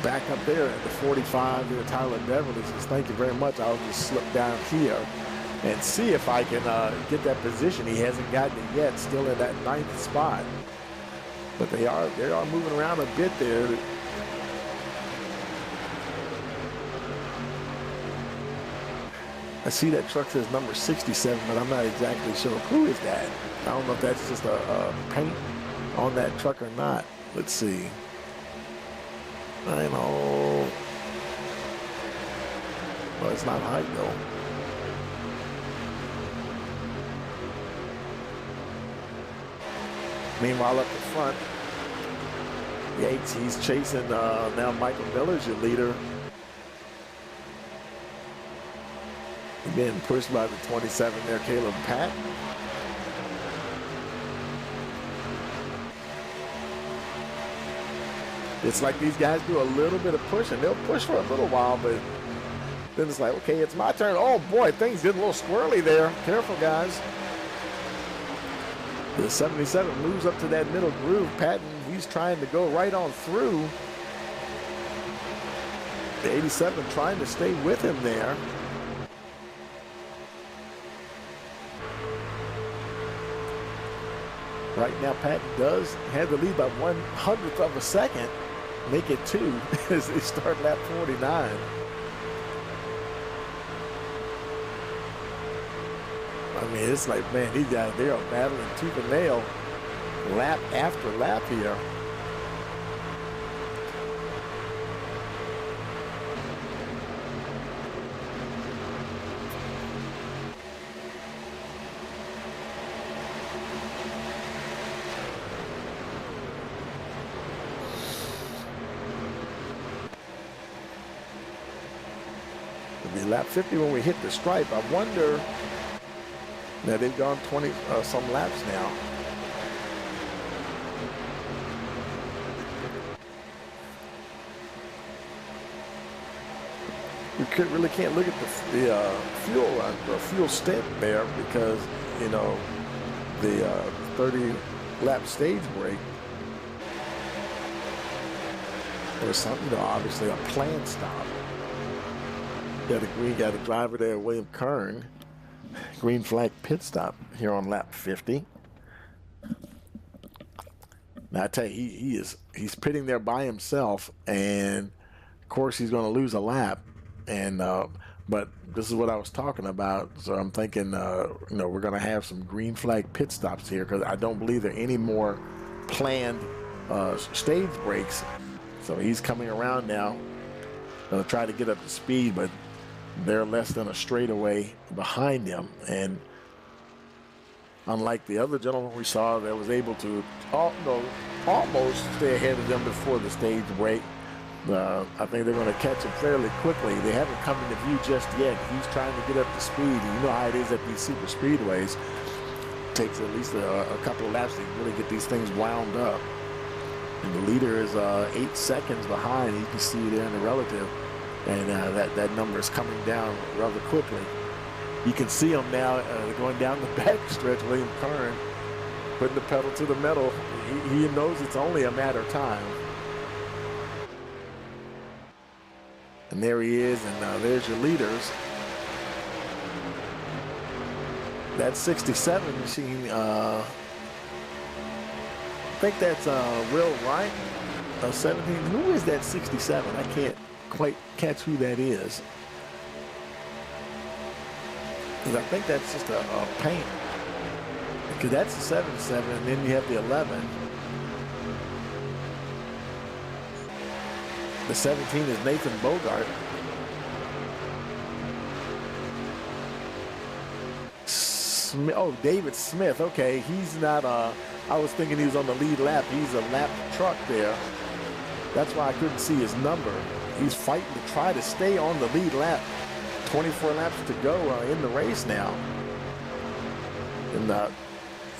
back up there at the 45 there. Tyler Beverly says, thank you very much. I'll just slip down here and see if I can get that position. He hasn't gotten it yet, still in that 9th spot. But they are moving around a bit there. I see that truck says number 67, but I'm not exactly sure. Who is that? I don't know if that's just a paint on that truck or not. Let's see. I know. Well, it's not height though. Meanwhile, up the front, Yates, he's chasing now Michael Miller's your leader. He's being pushed by the 27 there, Caleb Patton. It's like these guys do a little bit of pushing. They'll push for a little while, but then it's like, okay, it's my turn. Oh boy, things get a little squirrely there. Careful, guys. The 77 moves up to that middle groove. Patton, he's trying to go right on through. The 87 trying to stay with him there. Right now, Patton does have the lead by 1/100th of a second. Make it 2 as they start lap 49. I mean, it's like, man, these guys, they are battling tooth and nail lap after lap here. It'll be lap 50 when we hit the stripe. I wonder. Now they've gone 20 some laps now. We really can't look at the fuel stint there because, you know, the 30 lap stage break. or something, you know, obviously a planned stop. Got a driver there, William Kern. Green flag pit stop here on lap 50. Now I tell you, he's pitting there by himself, and of course he's going to lose a lap. And but this is what I was talking about. So I'm thinking, you know, we're going to have some green flag pit stops here because I don't believe there are any more planned stage breaks. So he's coming around now, going to try to get up to speed, but they're less than a straightaway behind him. And unlike the other gentleman we saw that was able to almost stay ahead of them before the stage break, I think they're going to catch him fairly quickly. They haven't come into view just yet. He's trying to get up to speed. You know how it is at these super speedways. It takes at least a couple of laps to really get these things wound up. And the leader is 8 seconds behind. You can see there in the relative. And that number is coming down rather quickly. You can see him now going down the back stretch, William Kern, putting the pedal to the metal. He knows it's only a matter of time. And there he is, and there's your leaders. That 67 machine, I think that's Will Wright, 17. Who is that 67? I can't quite catch who that is. Because I think that's just a paint. Because that's the 77, and then you have the 11. The 17 is Nathan Bogart. Oh, David Smith. Okay, he's not. I was thinking he was on the lead lap. He's a lap truck there. That's why I couldn't see his number. He's fighting to try to stay on the lead lap. 24 laps to go in the race now. And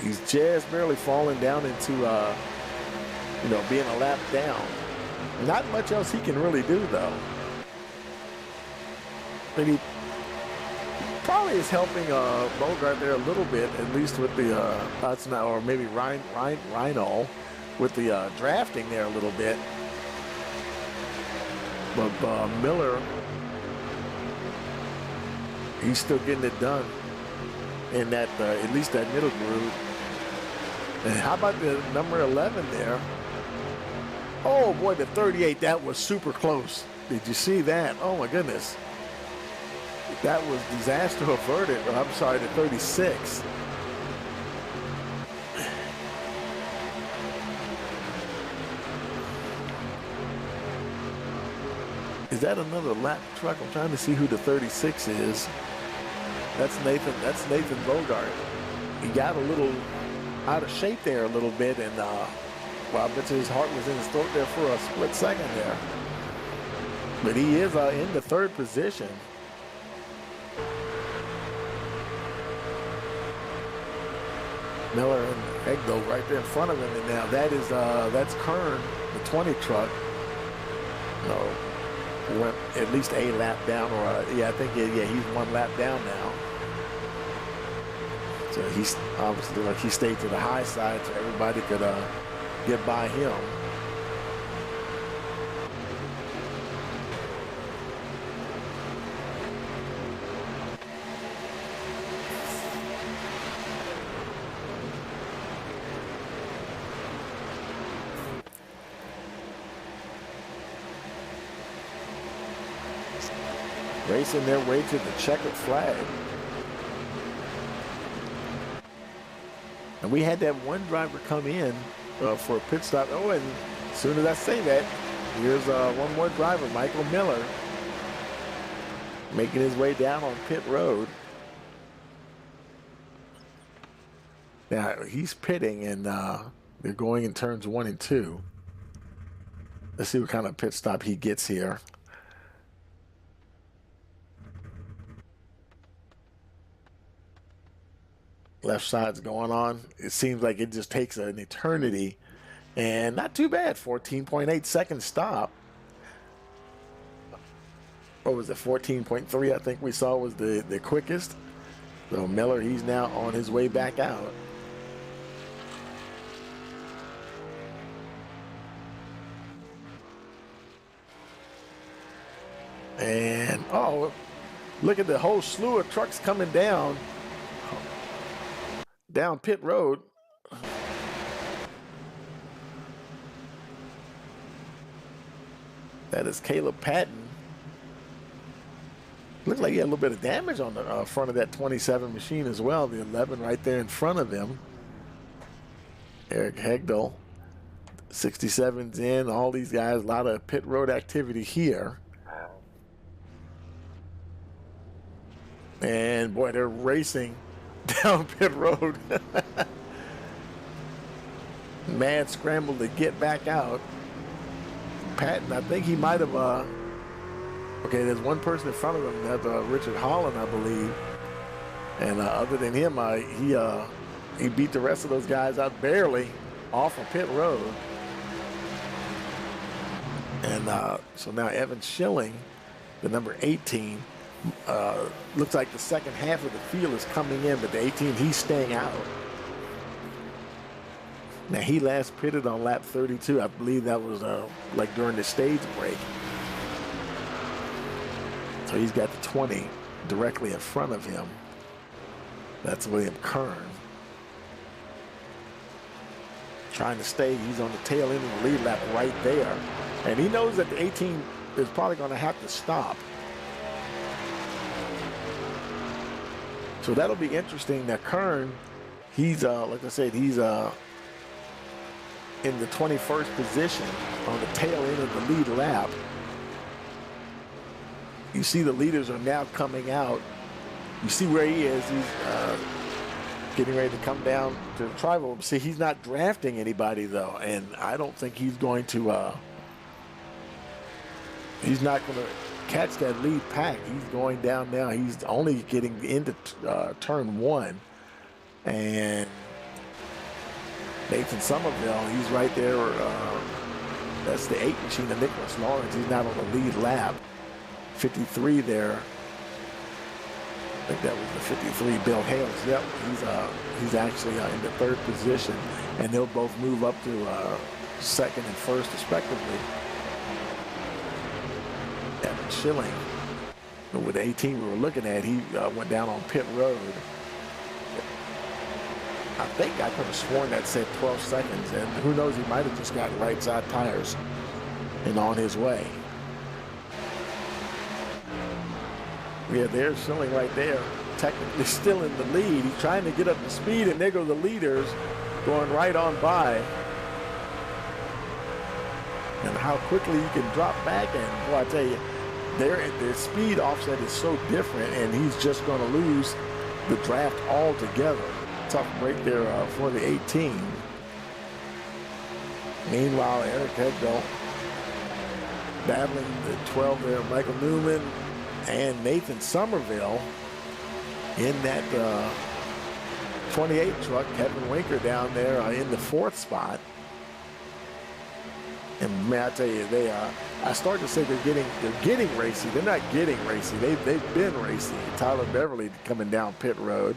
he's just barely falling down into, you know, being a lap down. Not much else he can really do, though. And he probably is helping Bogart there a little bit, at least with the, or maybe Rhino with the drafting there a little bit. But Miller, he's still getting it done in that, at least that middle groove. And how about the number 11 there? Oh boy, the 38, that was super close. Did you see that? Oh my goodness. That was disaster averted. I'm sorry, the 36. Is that another lap truck? I'm trying to see who the 36 is. That's Nathan Bogart. He got a little out of shape there a little bit, and well, I bet you his heart was in his throat there for a split second there. But he is in the third position. Miller and Eggo right there in front of him, and now that's Kern, the 20 truck. No, went at least a lap down, or yeah, I think he's 1 lap down now. So he's obviously like he stayed to the high side, so everybody could get by him. Racing their way to the checkered flag. And we had that one driver come in for a pit stop. Oh, and as soon as I say that, here's one more driver, Michael Miller, making his way down on pit road. Now, he's pitting, and they're going in turns 1 and 2. Let's see what kind of pit stop he gets here. Left side's going on. It seems like it just takes an eternity, and not too bad. 14.8 second stop. What was it? 14.3 I think we saw was the quickest. So Miller, he's now on his way back out. And, oh, look at the whole slew of trucks coming down pit road. That is Caleb Patton. Looks like he had a little bit of damage on the front of that 27 machine as well. The 11 right there in front of him. Eric Hegdal, 67's in. All these guys, a lot of pit road activity here. And boy, they're racing down pit road. Mad scramble to get back out. Patton, I think he might have, okay, there's one person in front of him, that's Richard Holland, I believe. And other than him, he beat the rest of those guys out barely off of pit road. And so now Evan Schilling, the number 18, looks like the second half of the field is coming in, but the 18, he's staying out. Now, he last pitted on lap 32. I believe that was like during the stage break. So he's got the 20 directly in front of him. That's William Kern. Trying to stay. He's on the tail end of the lead lap right there. And he knows that the 18 is probably going to have to stop. So that'll be interesting. Now, Kern, he's, like I said, he's in the 21st position on the tail end of the lead lap. You see the leaders are now coming out. You see where he is. He's getting ready to come down to the tribal. See, he's not drafting anybody, though, and I don't think he's going to, he's not going to catch that lead pack. He's going down now. He's only getting into turn 1. And Nathan Somerville, he's right there. That's the 8 machine of Nicholas Lawrence. He's not on the lead lap. 53 there. I think that was the 53, Bill Hales. Yep, he's actually in the 3rd position, and they'll both move up to 2nd and 1st respectively. Evan Schilling, with the 18 we were looking at, he went down on pit road. I think I could have sworn that said 12 seconds, and who knows, he might have just got right side tires and on his way. Yeah, there's Schilling right there, technically still in the lead. He's trying to get up to speed, and there go the leaders going right on by. And how quickly you can drop back, and boy, I tell you, their speed offset is so different, and he's just going to lose the draft altogether. Tough break there for the 18. Meanwhile, Eric Hegdal battling the 12 there, Michael Newman and Nathan Somerville in that 28 truck. Kevin Winker down there in the 4th spot. And man, I tell you, I started to say they're getting racy. They're not getting racy. They've been racy. Tyler Beverly coming down pit road.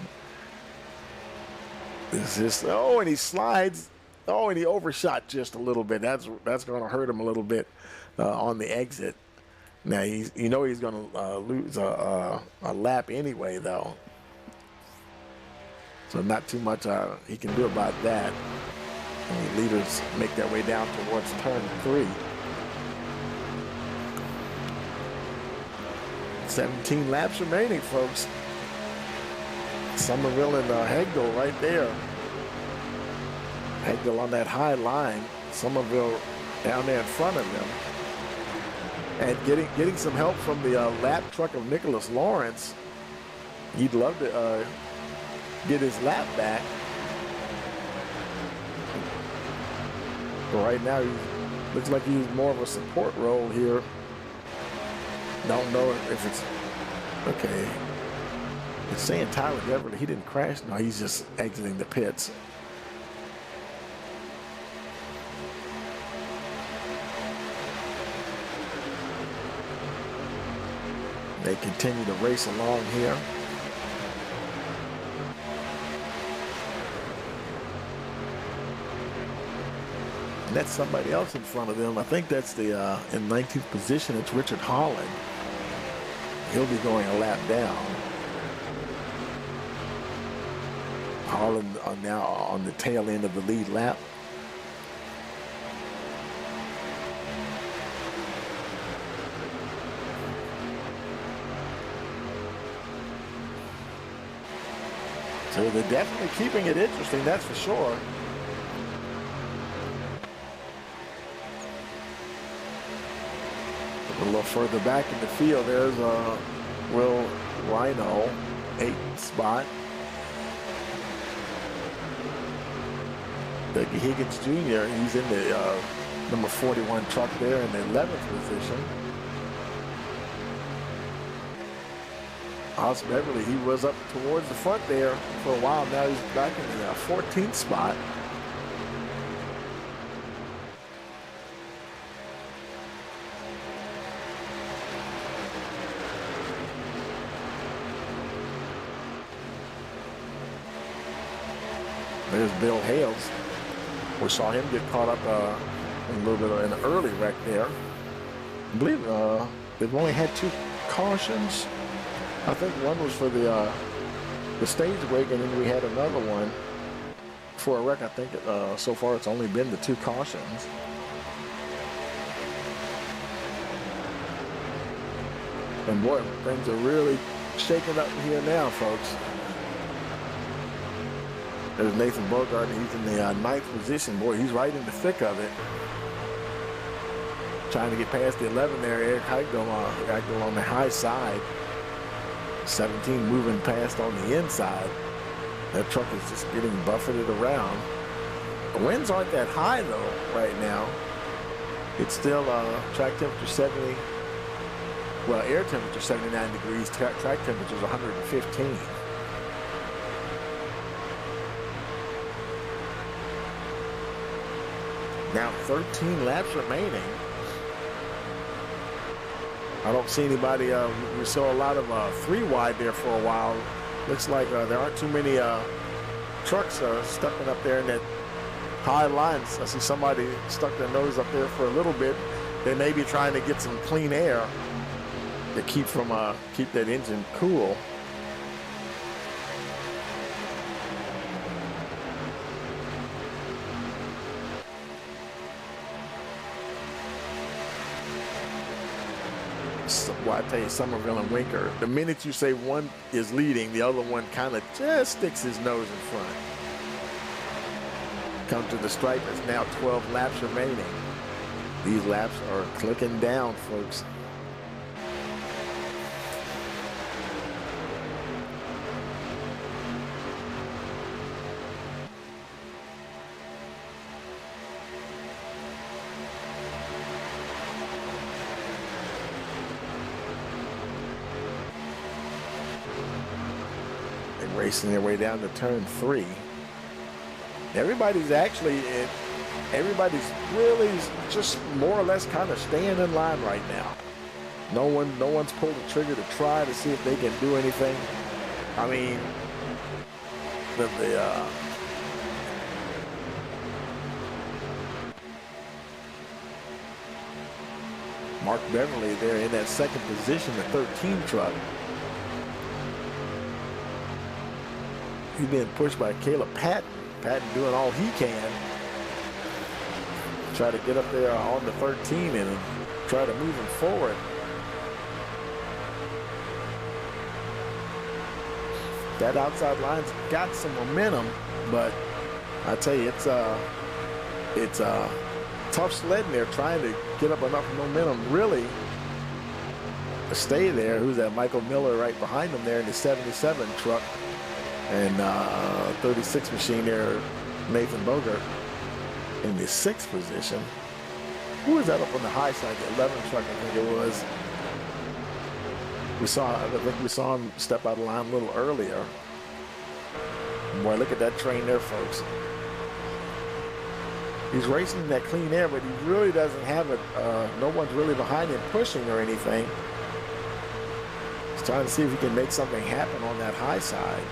It's just, oh, and he slides. Oh, and he overshot just a little bit. That's going to hurt him a little bit on the exit. Now he's going to lose a lap anyway, though. So not too much he can do about that. And the leaders make their way down towards turn 3. 17 laps remaining, folks. Somerville and Hegdal right there. Hegdal on that high line. Somerville down there in front of them. And getting some help from the lap truck of Nicholas Lawrence. He'd love to get his lap back. But right now, he looks like he's more of a support role here. Don't know if it's okay. It's saying Tyler Beverly, he didn't crash. No, he's just exiting the pits. They continue to race along here. And that's somebody else in front of them. I think that's the in 19th position. It's Richard Holland. He'll be going a lap down. Holland are now on the tail end of the lead lap. So they're definitely keeping it interesting, that's for sure. A little further back in the field, there's Will Rhino, 8th spot. Dougie Higgins Jr., he's in the number 41 truck there in the 11th position. Os Beverly, he was up towards the front there for a while. Now he's back in the 14th spot. There's Bill Hales. We saw him get caught up in a little bit of an early wreck there. I believe they've only had 2 cautions. I think one was for the stage break, and then we had another one for a wreck. I think so far it's only been the 2 cautions. And boy, things are really shaking up here now, folks. There's Nathan Bogart, and he's in the 9th position. Boy, he's right in the thick of it. Trying to get past the 11 there. Eric Heigl on the high side. 17 moving past on the inside. That truck is just getting buffeted around. The winds aren't that high though right now. It's still track temperature 70. Well, air temperature 79 degrees. Track temperature is 115. Now 13 laps remaining. I don't see anybody. We saw a lot of 3 wide there for a while. Looks like there aren't too many trucks stepping up there in that high lines. I see somebody stuck their nose up there for a little bit. They may be trying to get some clean air to keep that engine cool. Well, I tell you, Somerville and Winker, the minute you say one is leading, the other one kind of just sticks his nose in front. Come to the stripe, it's now 12 laps remaining. These laps are clicking down, folks. Racing their way down to turn 3. Everybody's really just more or less kind of staying in line right now. No one's pulled the trigger to try to see if they can do anything. I mean, Mark Beverly there in that 2nd position, the 13 truck. He's being pushed by Caleb Patton. Patton doing all he can. Try to get up there on the 13 and try to move him forward. That outside line's got some momentum, but I tell you, it's tough sledding there, trying to get up enough momentum really to stay there. Who's that? Michael Miller right behind him there in the 77 truck. And 36 machine there, Nathan Bogart in the 6th position. Who was that up on the high side? The 11 truck, I think it was. I think we saw him step out of line a little earlier. Boy, look at that train there, folks. He's racing in that clean air, but he really doesn't have it. No one's really behind him pushing or anything. He's trying to see if he can make something happen on that high side.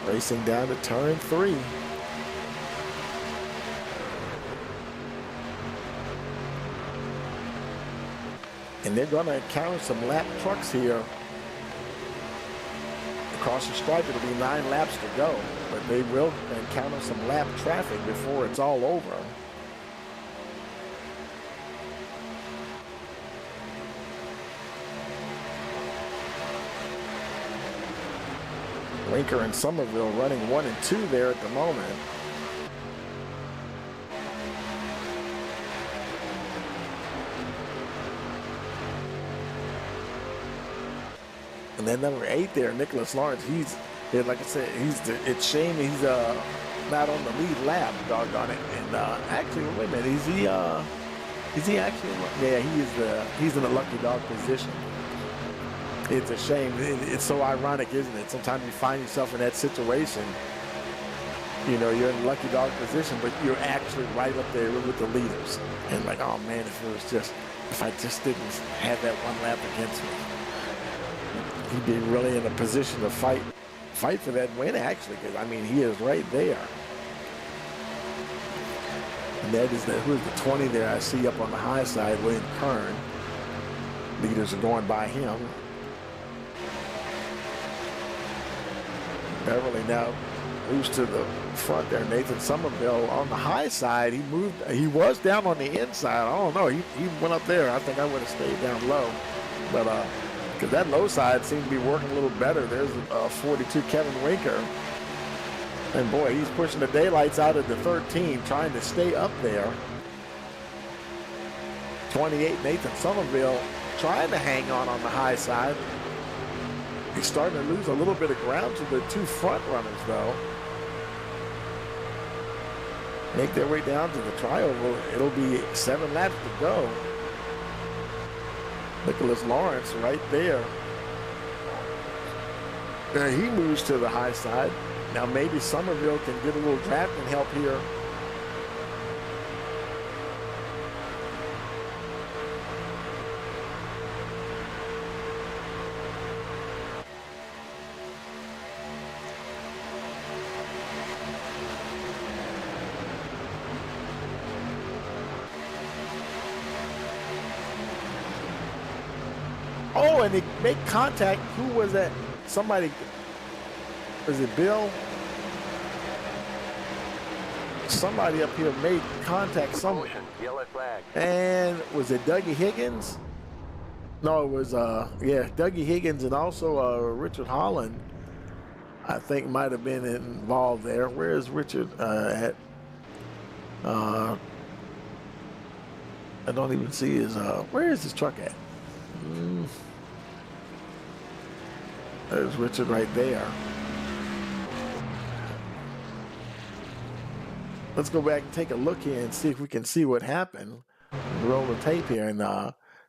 Racing down to turn 3. And they're going to encounter some lap trucks here. Across the stripe, it'll be 9 laps to go, but they will encounter some lap traffic before it's all over. Winker and Somerville running 1 and 2 there at the moment. And then number 8 there, Nicholas Lawrence, like I said, it's shame he's not on the lead lap, doggone it. And actually, wait a minute, is he actually, yeah, he's in a lucky dog position. It's a shame. It's so ironic, isn't it? Sometimes you find yourself in that situation. You know, you're in a lucky dog position, but you're actually right up there with the leaders. And like, oh man, if I just didn't have that one lap against me, he'd be really in a position to fight for that win, actually, because I mean, he is right there. And that is who's the 20 there I see up on the high side, William Kern. Leaders are going by him. Beverly now moves to the front there. Nathan Somerville on the high side. He was down on the inside. I don't know. He went up there. I think I would have stayed down low. But because that low side seemed to be working a little better. There's 42 Kevin Winker. And boy, he's pushing the daylights out of the 13, trying to stay up there. 28 Nathan Somerville trying to hang on the high side. He's starting to lose a little bit of ground to the 2 front runners, though. Make their way down to the trioval. It'll be 7 laps to go. Nicholas Lawrence right there. He moves to the high side. Now maybe Somerville can get a little drafting help here. Oh, and they make contact. Who was that? Somebody. Was it Bill? Somebody up here made contact. Yellow flag. And was it Dougie Higgins? No, it was yeah, Dougie Higgins and also Richard Holland. I think might have been involved there. Where is Richard at? I don't even see his. Where is his truck at? There's Richard right there. Let's go back and take a look here and see if we can see what happened. Roll the tape here. And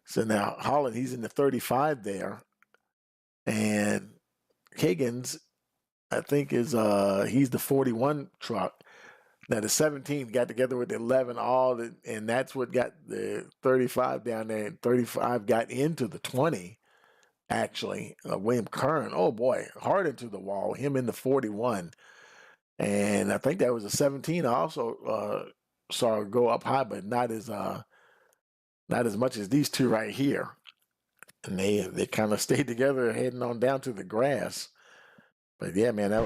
so now Holland, he's in the 35 there. And Higgins, I think, is he's the 41 truck. Now the 17 got together with the 11, and that's what got the 35 down there. And 35 got into the 20. Actually, William Kern, oh boy, hard into the wall, him in the 41. And I think that was a 17 I also saw go up high, but not as much as these two right here. And they kind of stayed together heading on down to the grass. But yeah, man, that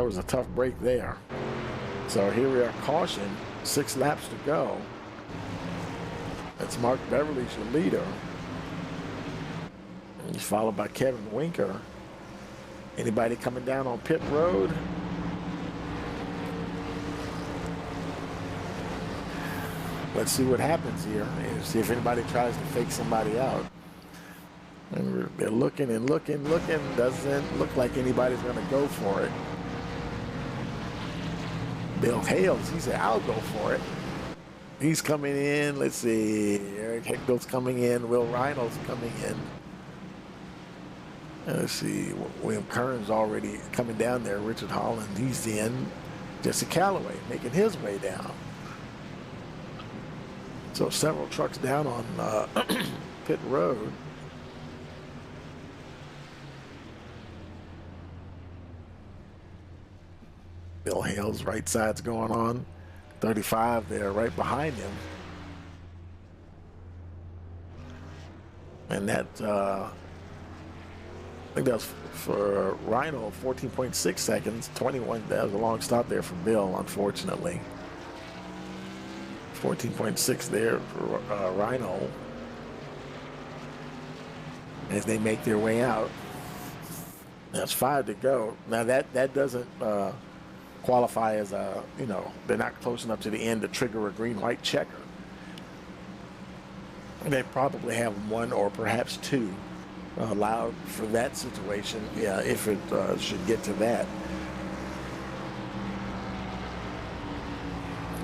was a tough break there. So here we are, caution, 6 laps to go. That's Mark Beverly's your leader. He's followed by Kevin Winker. Anybody coming down on pit road? Let's see what happens here and see if anybody tries to fake somebody out. And they're looking and looking. Doesn't look like anybody's going to go for it. Bill Hales, he said, I'll go for it. He's coming in. Let's see. Eric Heckel's coming in. Will Reinald's coming in. Let's see, William Kern's already coming down there. Richard Holland, he's in. Jesse Calloway making his way down. So several trucks down on pit road. Bill Hale's right side's going on. 35 there right behind him. And that, I think that was for Rhino, 14.6 seconds. 21, that was a long stop there for Bill, unfortunately. 14.6 there for Rhino. As they make their way out. That's 5 to go. Now that doesn't qualify as a, they're not close enough to the end to trigger a green-white checker. They probably have 1 or perhaps 2 allowed for that situation, yeah, if it should get to that.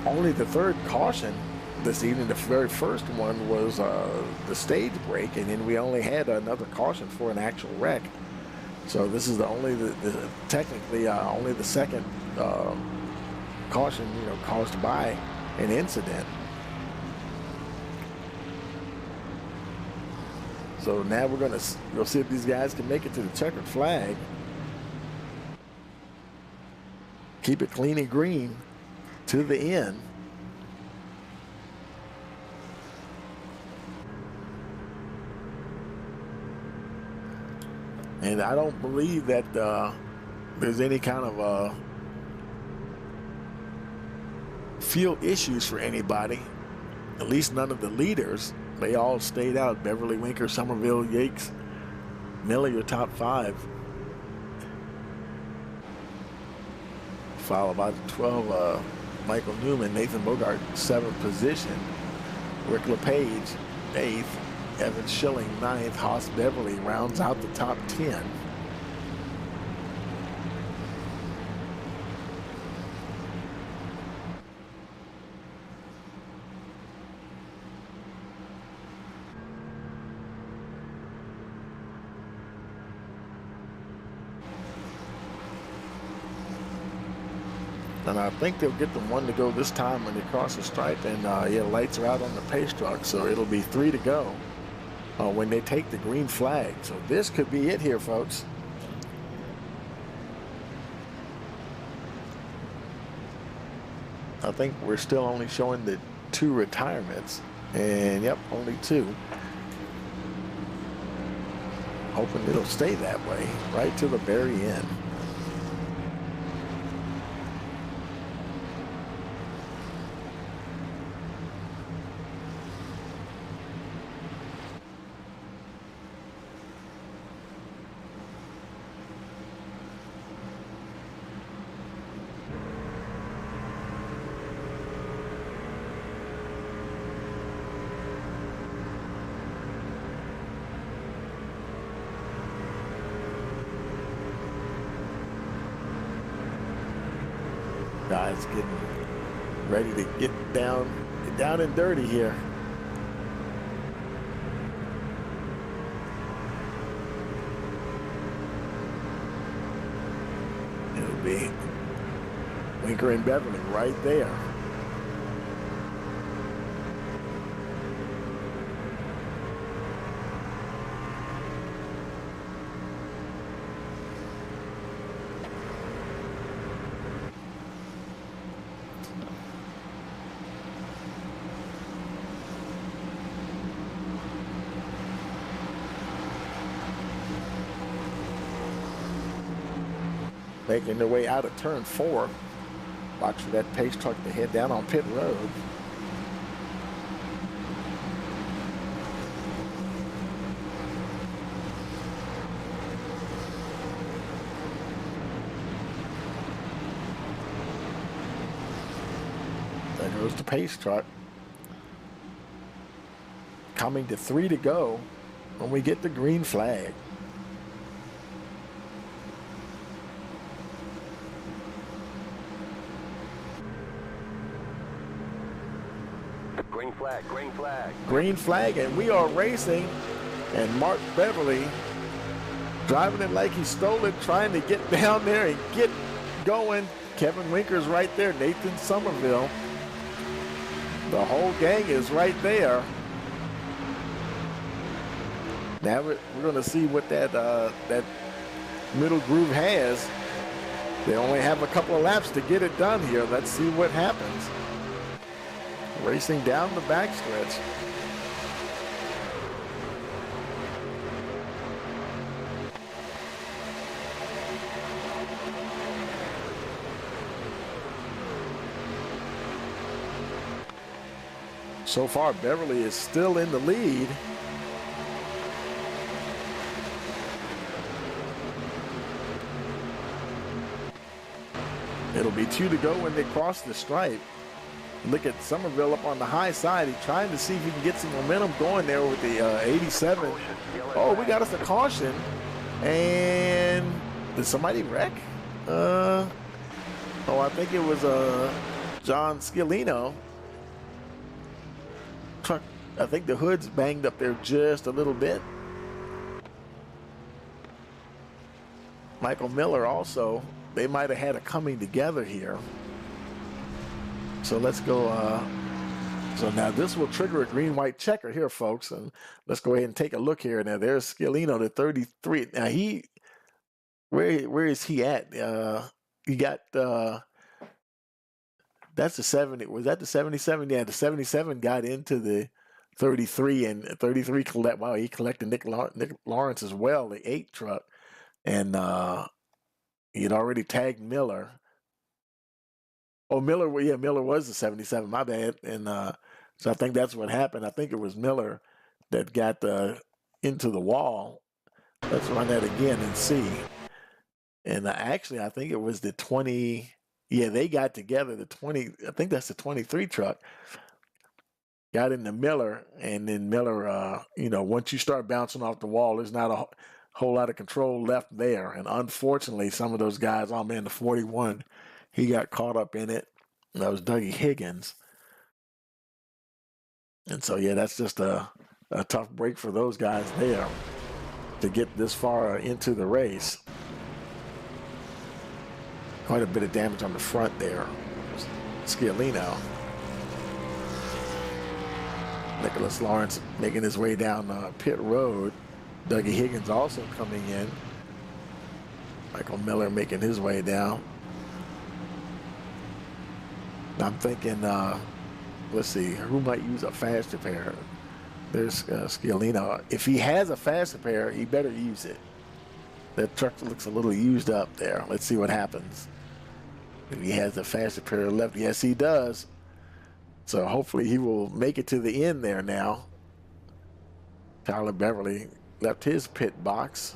Only the 3rd caution this evening, the very first one, was the stage break, and then we only had another caution for an actual wreck. So this is technically only the 2nd caution, caused by an incident. So now we're going to go see if these guys can make it to the checkered flag. Keep it clean and green to the end. And I don't believe that there's any kind of field issues for anybody, at least none of the leaders. They all stayed out. Beverly, Winker, Somerville, Yates, Miller, your top 5. Followed by the 12, Michael Newman, Nathan Bogart, 7th position. Rick LePage, 8th. Evan Schilling, 9th. Haas Beverly rounds out the top 10. And I think they'll get the 1 to go this time when they cross the stripe. And yeah, lights are out on the pace truck, so it'll be 3 to go when they take the green flag. So this could be it here, folks. I think we're still only showing the 2 retirements. And yep, only 2. Hoping it'll stay that way right to the very end. Guys getting ready to get down and dirty here. It'll be Winker and Beverly right there. Making their way out of turn 4. Watch for that pace truck to head down on pit road. There goes the pace truck. Coming to 3 to go when we get the green flag. Green flag, green flag. Green flag, and we are racing. And Mark Beverly driving it like he stole it, trying to get down there and get going. Kevin Winker's right there. Nathan Somerville. The whole gang is right there. Now we're going to see what that middle groove has. They only have a couple of laps to get it done here. Let's see what happens. Racing down the backstretch. So far, Beverly is still in the lead. It'll be 2 to go when they cross the stripe. Look at Somerville up on the high side. He's trying to see if he can get some momentum going there with the 87. Oh, we got us a caution. And did somebody wreck? Oh, I think it was John Scalino. Truck. I think the hood's banged up there just a little bit. Michael Miller also. They might have had a coming together here. So let's go. So now this will trigger a green-white checker here, folks. And let's go ahead and take a look here. Now there's Scalino, the 33. Now where is he at? He got that's the 70. Was that the 77? Yeah, the 77 got into the 33, and 33 collect. Wow, he collected Nick Lawrence as well, the 8 truck, and he had already tagged Miller. Oh, Miller, well, yeah, Miller was the 77, my bad. And so I think that's what happened. I think it was Miller that got into the wall. Let's run that again and see. And actually, I think it was the 20. Yeah, they got together, the 20. I think that's the 23 truck. Got into Miller, and then Miller, once you start bouncing off the wall, there's not a whole lot of control left there. And unfortunately, some of those guys, oh man, the 41, he got caught up in it. That was Dougie Higgins. And so, yeah, that's just a tough break for those guys there to get this far into the race. Quite a bit of damage on the front there. Scalino. Nicholas Lawrence making his way down pit road. Dougie Higgins also coming in. Michael Miller making his way down. I'm thinking, let's see, who might use a fast repair? There's Scalino. If he has a fast repair, he better use it. That truck looks a little used up there. Let's see what happens. If he has a fast repair left, yes, he does. So hopefully he will make it to the end there now. Tyler Beverly left his pit box.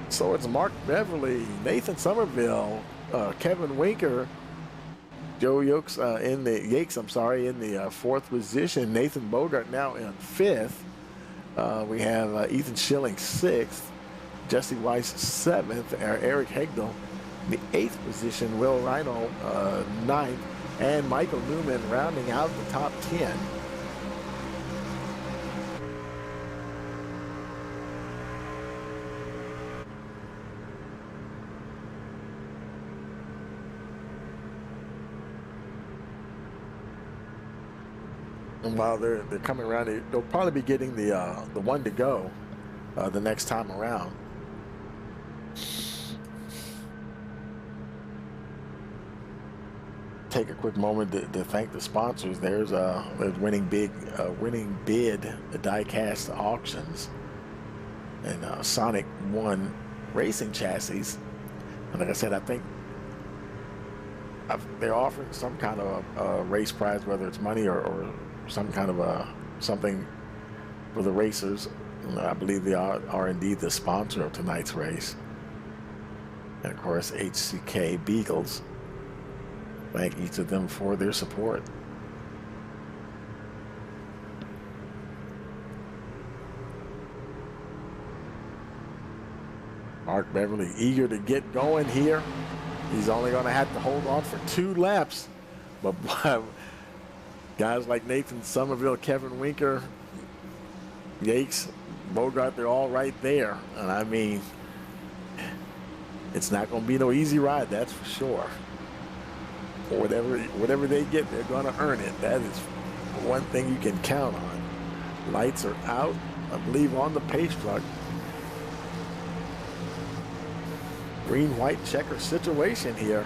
So it's Mark Beverly, Nathan Somerville, Kevin Winker, Joe Yates, in the 4th position. Nathan Bogart now in 5th. We have Ethan Schilling 6th, Jesse Weiss 7th, Eric Hegdal in the 8th position, Will Rhino 9th, and Michael Newman rounding out the top 10. And while they're coming around, they'll probably be getting the 1 to go the next time around. Take a quick moment to thank the sponsors. There's Winning Bid Diecast Auctions and Sonic 1 Racing Chassis. And like I said, I think they're offering some kind of a race prize, whether it's money or some kind of something for the racers. And I believe they are indeed the sponsor of tonight's race. And of course, HCK Beagles. Thank each of them for their support. Mark Beverly eager to get going here. He's only going to have to hold on for 2 laps. But guys like Nathan Somerville, Kevin Winker, Yates, Bogart, they're all right there. And I mean, it's not going to be no easy ride, that's for sure. whatever they get, they're going to earn it. That is one thing you can count on. Lights are out, I believe, on the pace truck. Green-white checker situation here.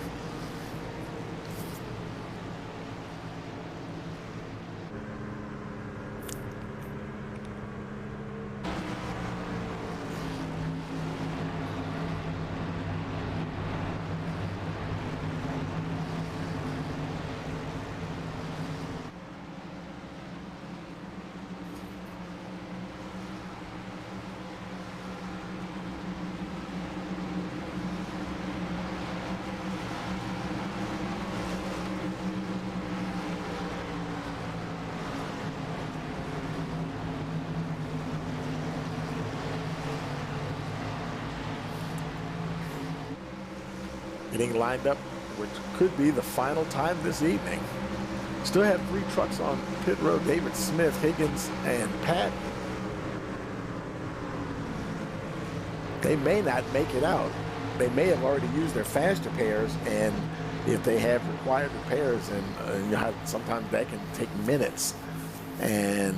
Getting lined up, which could be the final time this evening. Still have 3 trucks on pit road: David Smith, Higgins, and Pat. They may not make it out. They may have already used their fast repairs, and if they have required repairs, and sometimes that can take minutes, and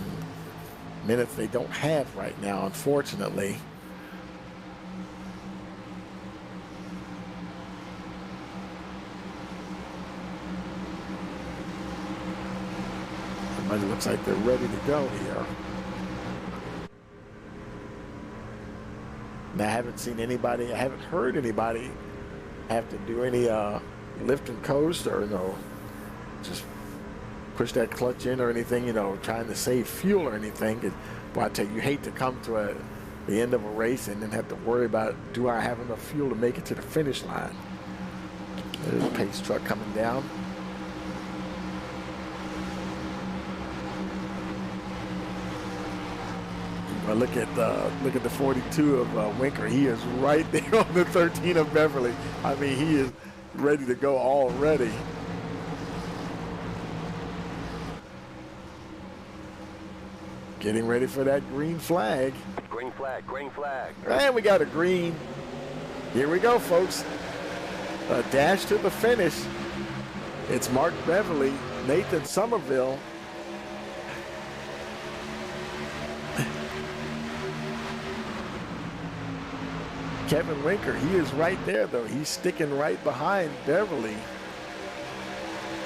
minutes they don't have right now, unfortunately. It looks like they're ready to go here. And I haven't seen anybody, I haven't heard anybody have to do any lift and coast, or just push that clutch in or anything, trying to save fuel or anything. But I tell you, you hate to come to the end of a race and then have to worry about, do I have enough fuel to make it to the finish line? There's a pace truck coming down. Look at the 42 of Winker. He is right there on the 13 of Beverly. I mean, he is ready to go already. Getting ready for that green flag. Green flag, green flag. And we got a green. Here we go, folks. A dash to the finish. It's Mark Beverly, Nathan Somerville, Kevin Winker. He is right there, though. He's sticking right behind Beverly.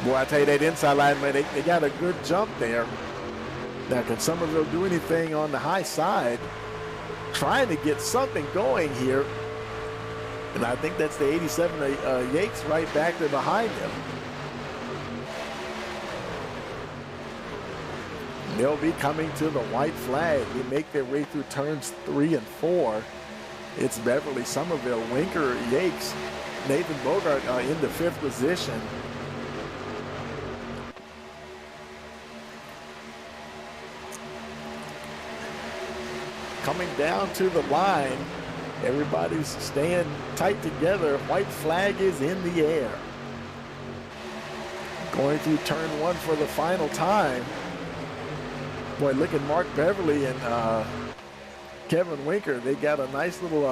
Boy, I tell you, that inside line, man, they got a good jump there. Now, can Somerville do anything on the high side? Trying to get something going here. And I think that's the 87 Yates right back there behind him. They'll be coming to the white flag. They make their way through turns 3 and 4. It's Beverly, Somerville, Winker, Yates, Nathan Bogart in the 5th position. Coming down to the line, everybody's staying tight together. White flag is in the air. Going through turn 1 for the final time. Boy, look at Mark Beverly and Kevin Winker. They got a nice little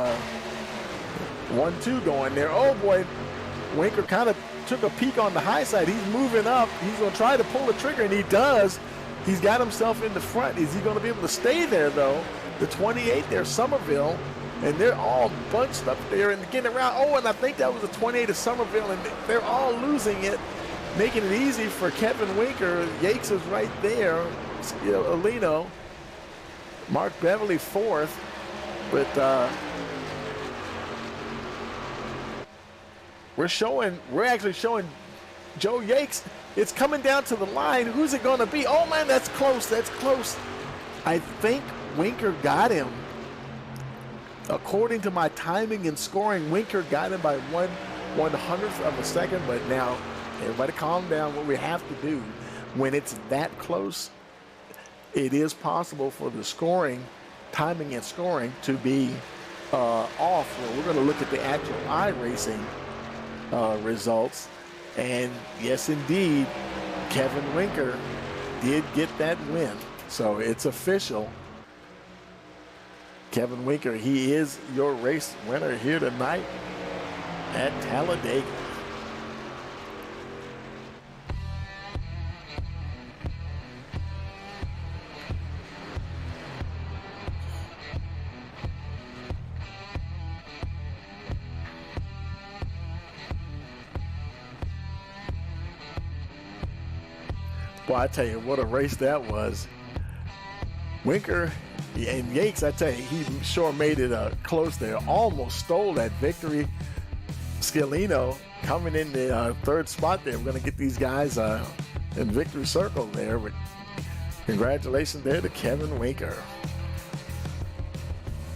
1-2 going there. Oh boy, Winker kind of took a peek on the high side. He's moving up. He's going to try to pull the trigger, and he does. He's got himself in the front. Is he going to be able to stay there, though? The 28 there, Somerville, and they're all bunched up there and getting around. Oh, and I think that was the 28 of Somerville, and they're all losing it, making it easy for Kevin Winker. Yates is right there. Alino. Mark Beverly 4th, but we're actually showing Joe Yates. It's coming down to the line. Who's it going to be? Oh man, that's close. That's close. I think Winker got him. According to my timing and scoring, Winker got him by 1/100th of a second. But now, everybody calm down. What we have to do when it's that close, it is possible for the scoring, timing and scoring to be off. Well, we're going to look at the actual iRacing results. And yes, indeed, Kevin Winker did get that win. So it's official. Kevin Winker, he is your race winner here tonight at Talladega. Boy, I tell you, what a race that was. Winker and Yates, I tell you, he sure made it close there. Almost stole that victory. Scalino coming in the third spot there. We're going to get these guys in victory circle there. But congratulations there to Kevin Winker.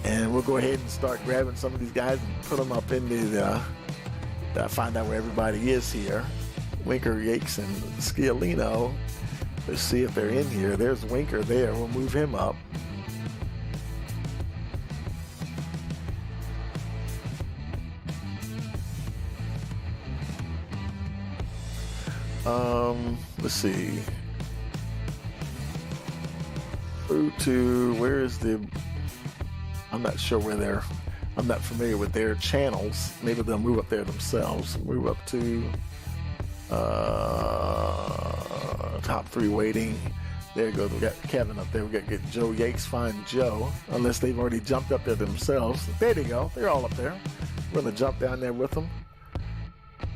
And we'll go ahead and start grabbing some of these guys and put them up in the find out where everybody is here. Winker, Yates, and Scalino. Let's see if they're in here. There's Winker there. We'll move him up. Let's see. Through to, where is the, I'm not sure where they're, I'm not familiar with their channels. Maybe they'll move up there themselves. Move up to top three waiting. There you go. We got Kevin up there. We got to get Joe Yates. Find Joe, unless they've already jumped up there themselves. There they go. They're all up there. We're going to jump down there with them.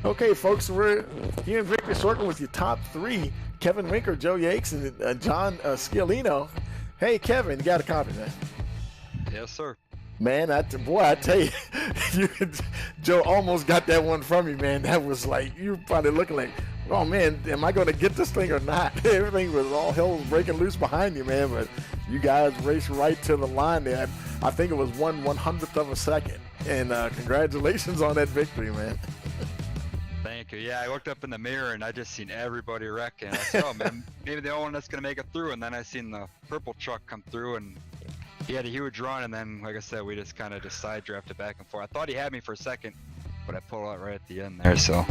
Okay, folks, we're here in Victory Circle with your top three: Kevin Winker, Joe Yates, and John Scalino. Hey, Kevin, you got a copy, man? Yes, sir. Man, I tell you, Joe almost got that one from you, man. That was like, you probably looking like, oh man, am I going to get this thing or not? Everything was, all hell was breaking loose behind you, man. But you guys raced right to the line there. I think it was 1/100th of a second. And congratulations on that victory, man. Thank you. Yeah, I looked up in the mirror and I just seen everybody wrecking. I said, oh man, maybe the only one that's gonna make it through. And then I seen the purple truck come through and he had a huge run. And then, like I said, we just kind of side drafted back and forth. I thought he had me for a second, but I pulled out right at the end there. So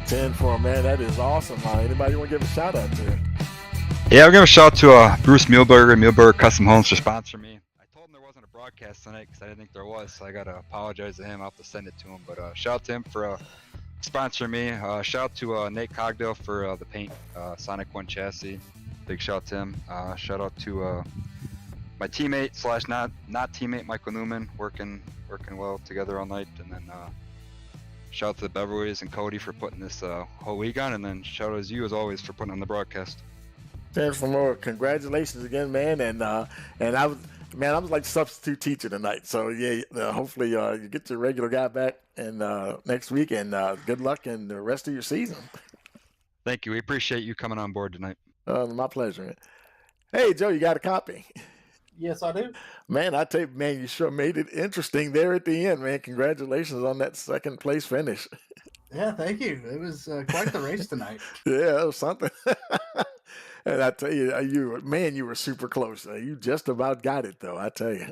10-4, man. That is awesome. Anybody want to give a shout out to? yeah, we're gonna shout to Bruce Muehlberger Custom Homes for sponsoring me. I told him there wasn't a broadcast tonight because I didn't think there was, so I gotta apologize to him. I'll have to send it to him. But shout out to him for sponsoring me. Shout out to Nate Cogdale for the paint, Sonic 1 chassis. Big shout out to him. Shout out to my teammate slash not teammate Michael Newman, working well together all night. And then shout out to the Beverleys and Cody for putting this whole week on. And then shout out to you as always for putting on the broadcast. Thanks for more. Congratulations again, man. And I was like substitute teacher tonight. So yeah, hopefully you get your regular guy back and next week. And good luck in the rest of your season. Thank you. We appreciate you coming on board tonight. My pleasure. Hey, Joe, you got a copy? Yes, I do. Man, I tell you, man, you sure made it interesting there at the end, man. Congratulations on that second place finish. Yeah, thank you. It was quite the race tonight. Yeah, it was something. And I tell you, you were super close. You just about got it, though, I tell you.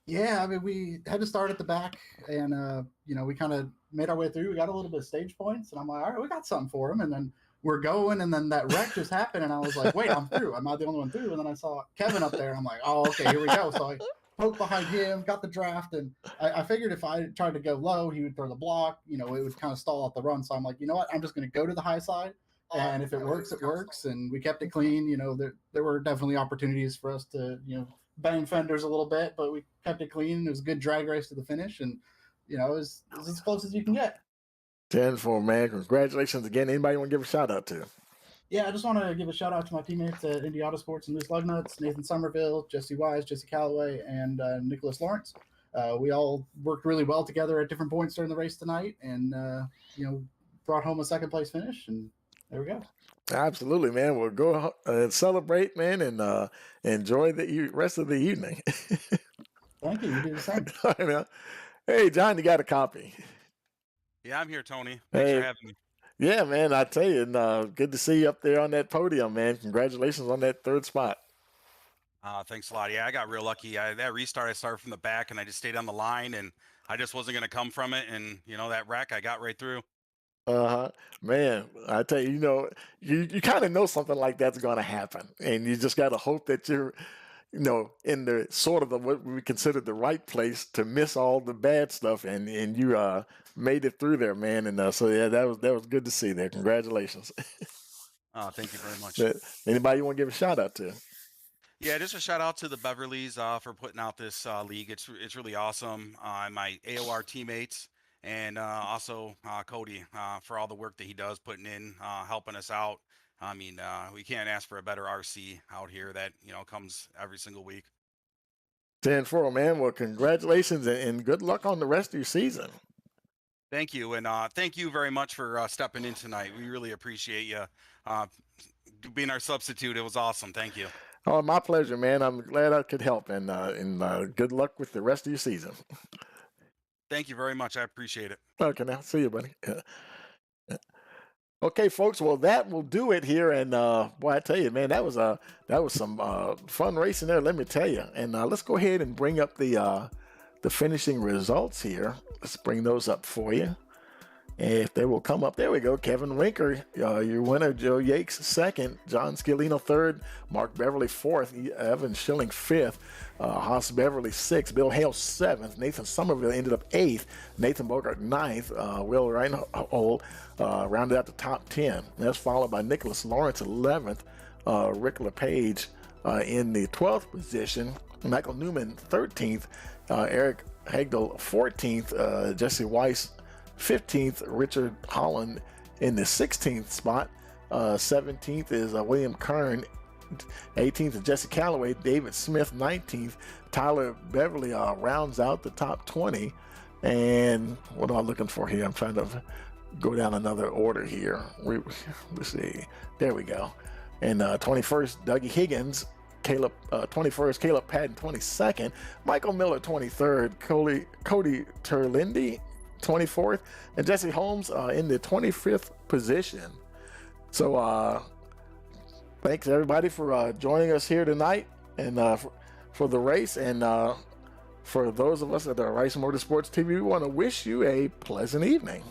Yeah, I mean, we had to start at the back, and we kind of made our way through. We got a little bit of stage points, and I'm like, all right, we got something for him. And then we're going, and then that wreck just happened, and I was like, wait, I'm through. I'm not the only one through. And then I saw Kevin up there, and I'm like, oh, okay, here we go. So I poked behind him, got the draft, and I figured if I tried to go low, he would throw the block. It would kind of stall out the run. So I'm like, you know what? I'm just going to go to the high side. And if it works, it works. And we kept it clean. There were definitely opportunities for us to, bang fenders a little bit, but we kept it clean. It was a good drag race to the finish. And, it was as close as you can get. 10-4, man. Congratulations again. Anybody want to give a shout out to? Yeah, I just want to give a shout out to my teammates at Indy Autosports and Loose Lug Nuts, Nathan Somerville, Jesse Wise, Jesse Calloway, and Nicholas Lawrence. We all worked really well together at different points during the race tonight and, brought home a second place finish. And there we go. Absolutely, man. We'll go celebrate, man, and enjoy the rest of the evening. Thank you. You do the same. I know. Hey, John, you got a copy? Yeah, I'm here, Tony. Thanks for having me. Yeah, man, I tell you, and good to see you up there on that podium, man. Congratulations on that third spot. Thanks a lot. Yeah, I got real lucky. That restart, I started from the back, and I just stayed on the line, and I just wasn't going to come from it. And, that wreck, I got right through. Man, I tell you, you kind of know something like that's going to happen, and you just got to hope that you're, in the sort of what we consider the right place to miss all the bad stuff, and you made it through there, man. And so yeah, that was good to see there. Congratulations. Thank you very much. Anybody you want to give a shout out to? Yeah, just a shout out to the Beverleys for putting out this league. It's really awesome. My AOR teammates. And also Cody for all the work that he does, putting in, helping us out. I mean, we can't ask for a better RC out here that, you know, comes every single week. 10-4, man. Well, congratulations and good luck on the rest of your season. Thank you. And thank you very much for stepping in tonight. We really appreciate you being our substitute. It was awesome. Thank you. Oh, my pleasure, man. I'm glad I could help, and good luck with the rest of your season. Thank you very much. I appreciate it. Okay, now see you, buddy. Okay, folks. Well, that will do it here. And boy, I tell you, man, that was some fun racing there. Let me tell you. And let's go ahead and bring up the finishing results here. Let's bring those up for you. And if they will come up, there we go. Kevin Winker, your winner. Joe Yakes second. John Scalino third. Mark Beverly fourth. Evan Schilling fifth. Haas Beverly sixth. Bill Hale seventh. Nathan Somerville ended up eighth. Nathan Bogart ninth. Will Reinhold rounded out the top 10. That's followed by Nicholas Lawrence 11th. Rick LePage in the 12th position. Michael Newman 13th. Eric Hagdal 14th. Jesse Weiss 15th, Richard Holland in the 16th spot. 17th is William Kern. 18th is Jesse Calloway. David Smith 19th. Tyler Beverly rounds out the top 20. And what am I looking for here? I'm trying to go down another order here. Let's see. There we go. And 21st, Dougie Higgins. 21st, Caleb Patton 22nd. Michael Miller 23rd. Cody Terlindi 24th, and Jesse Holmes in the 25th position. So thanks everybody for joining us here tonight and for the race, and for those of us at the Rice Motorsports TV, we want to wish you a pleasant evening.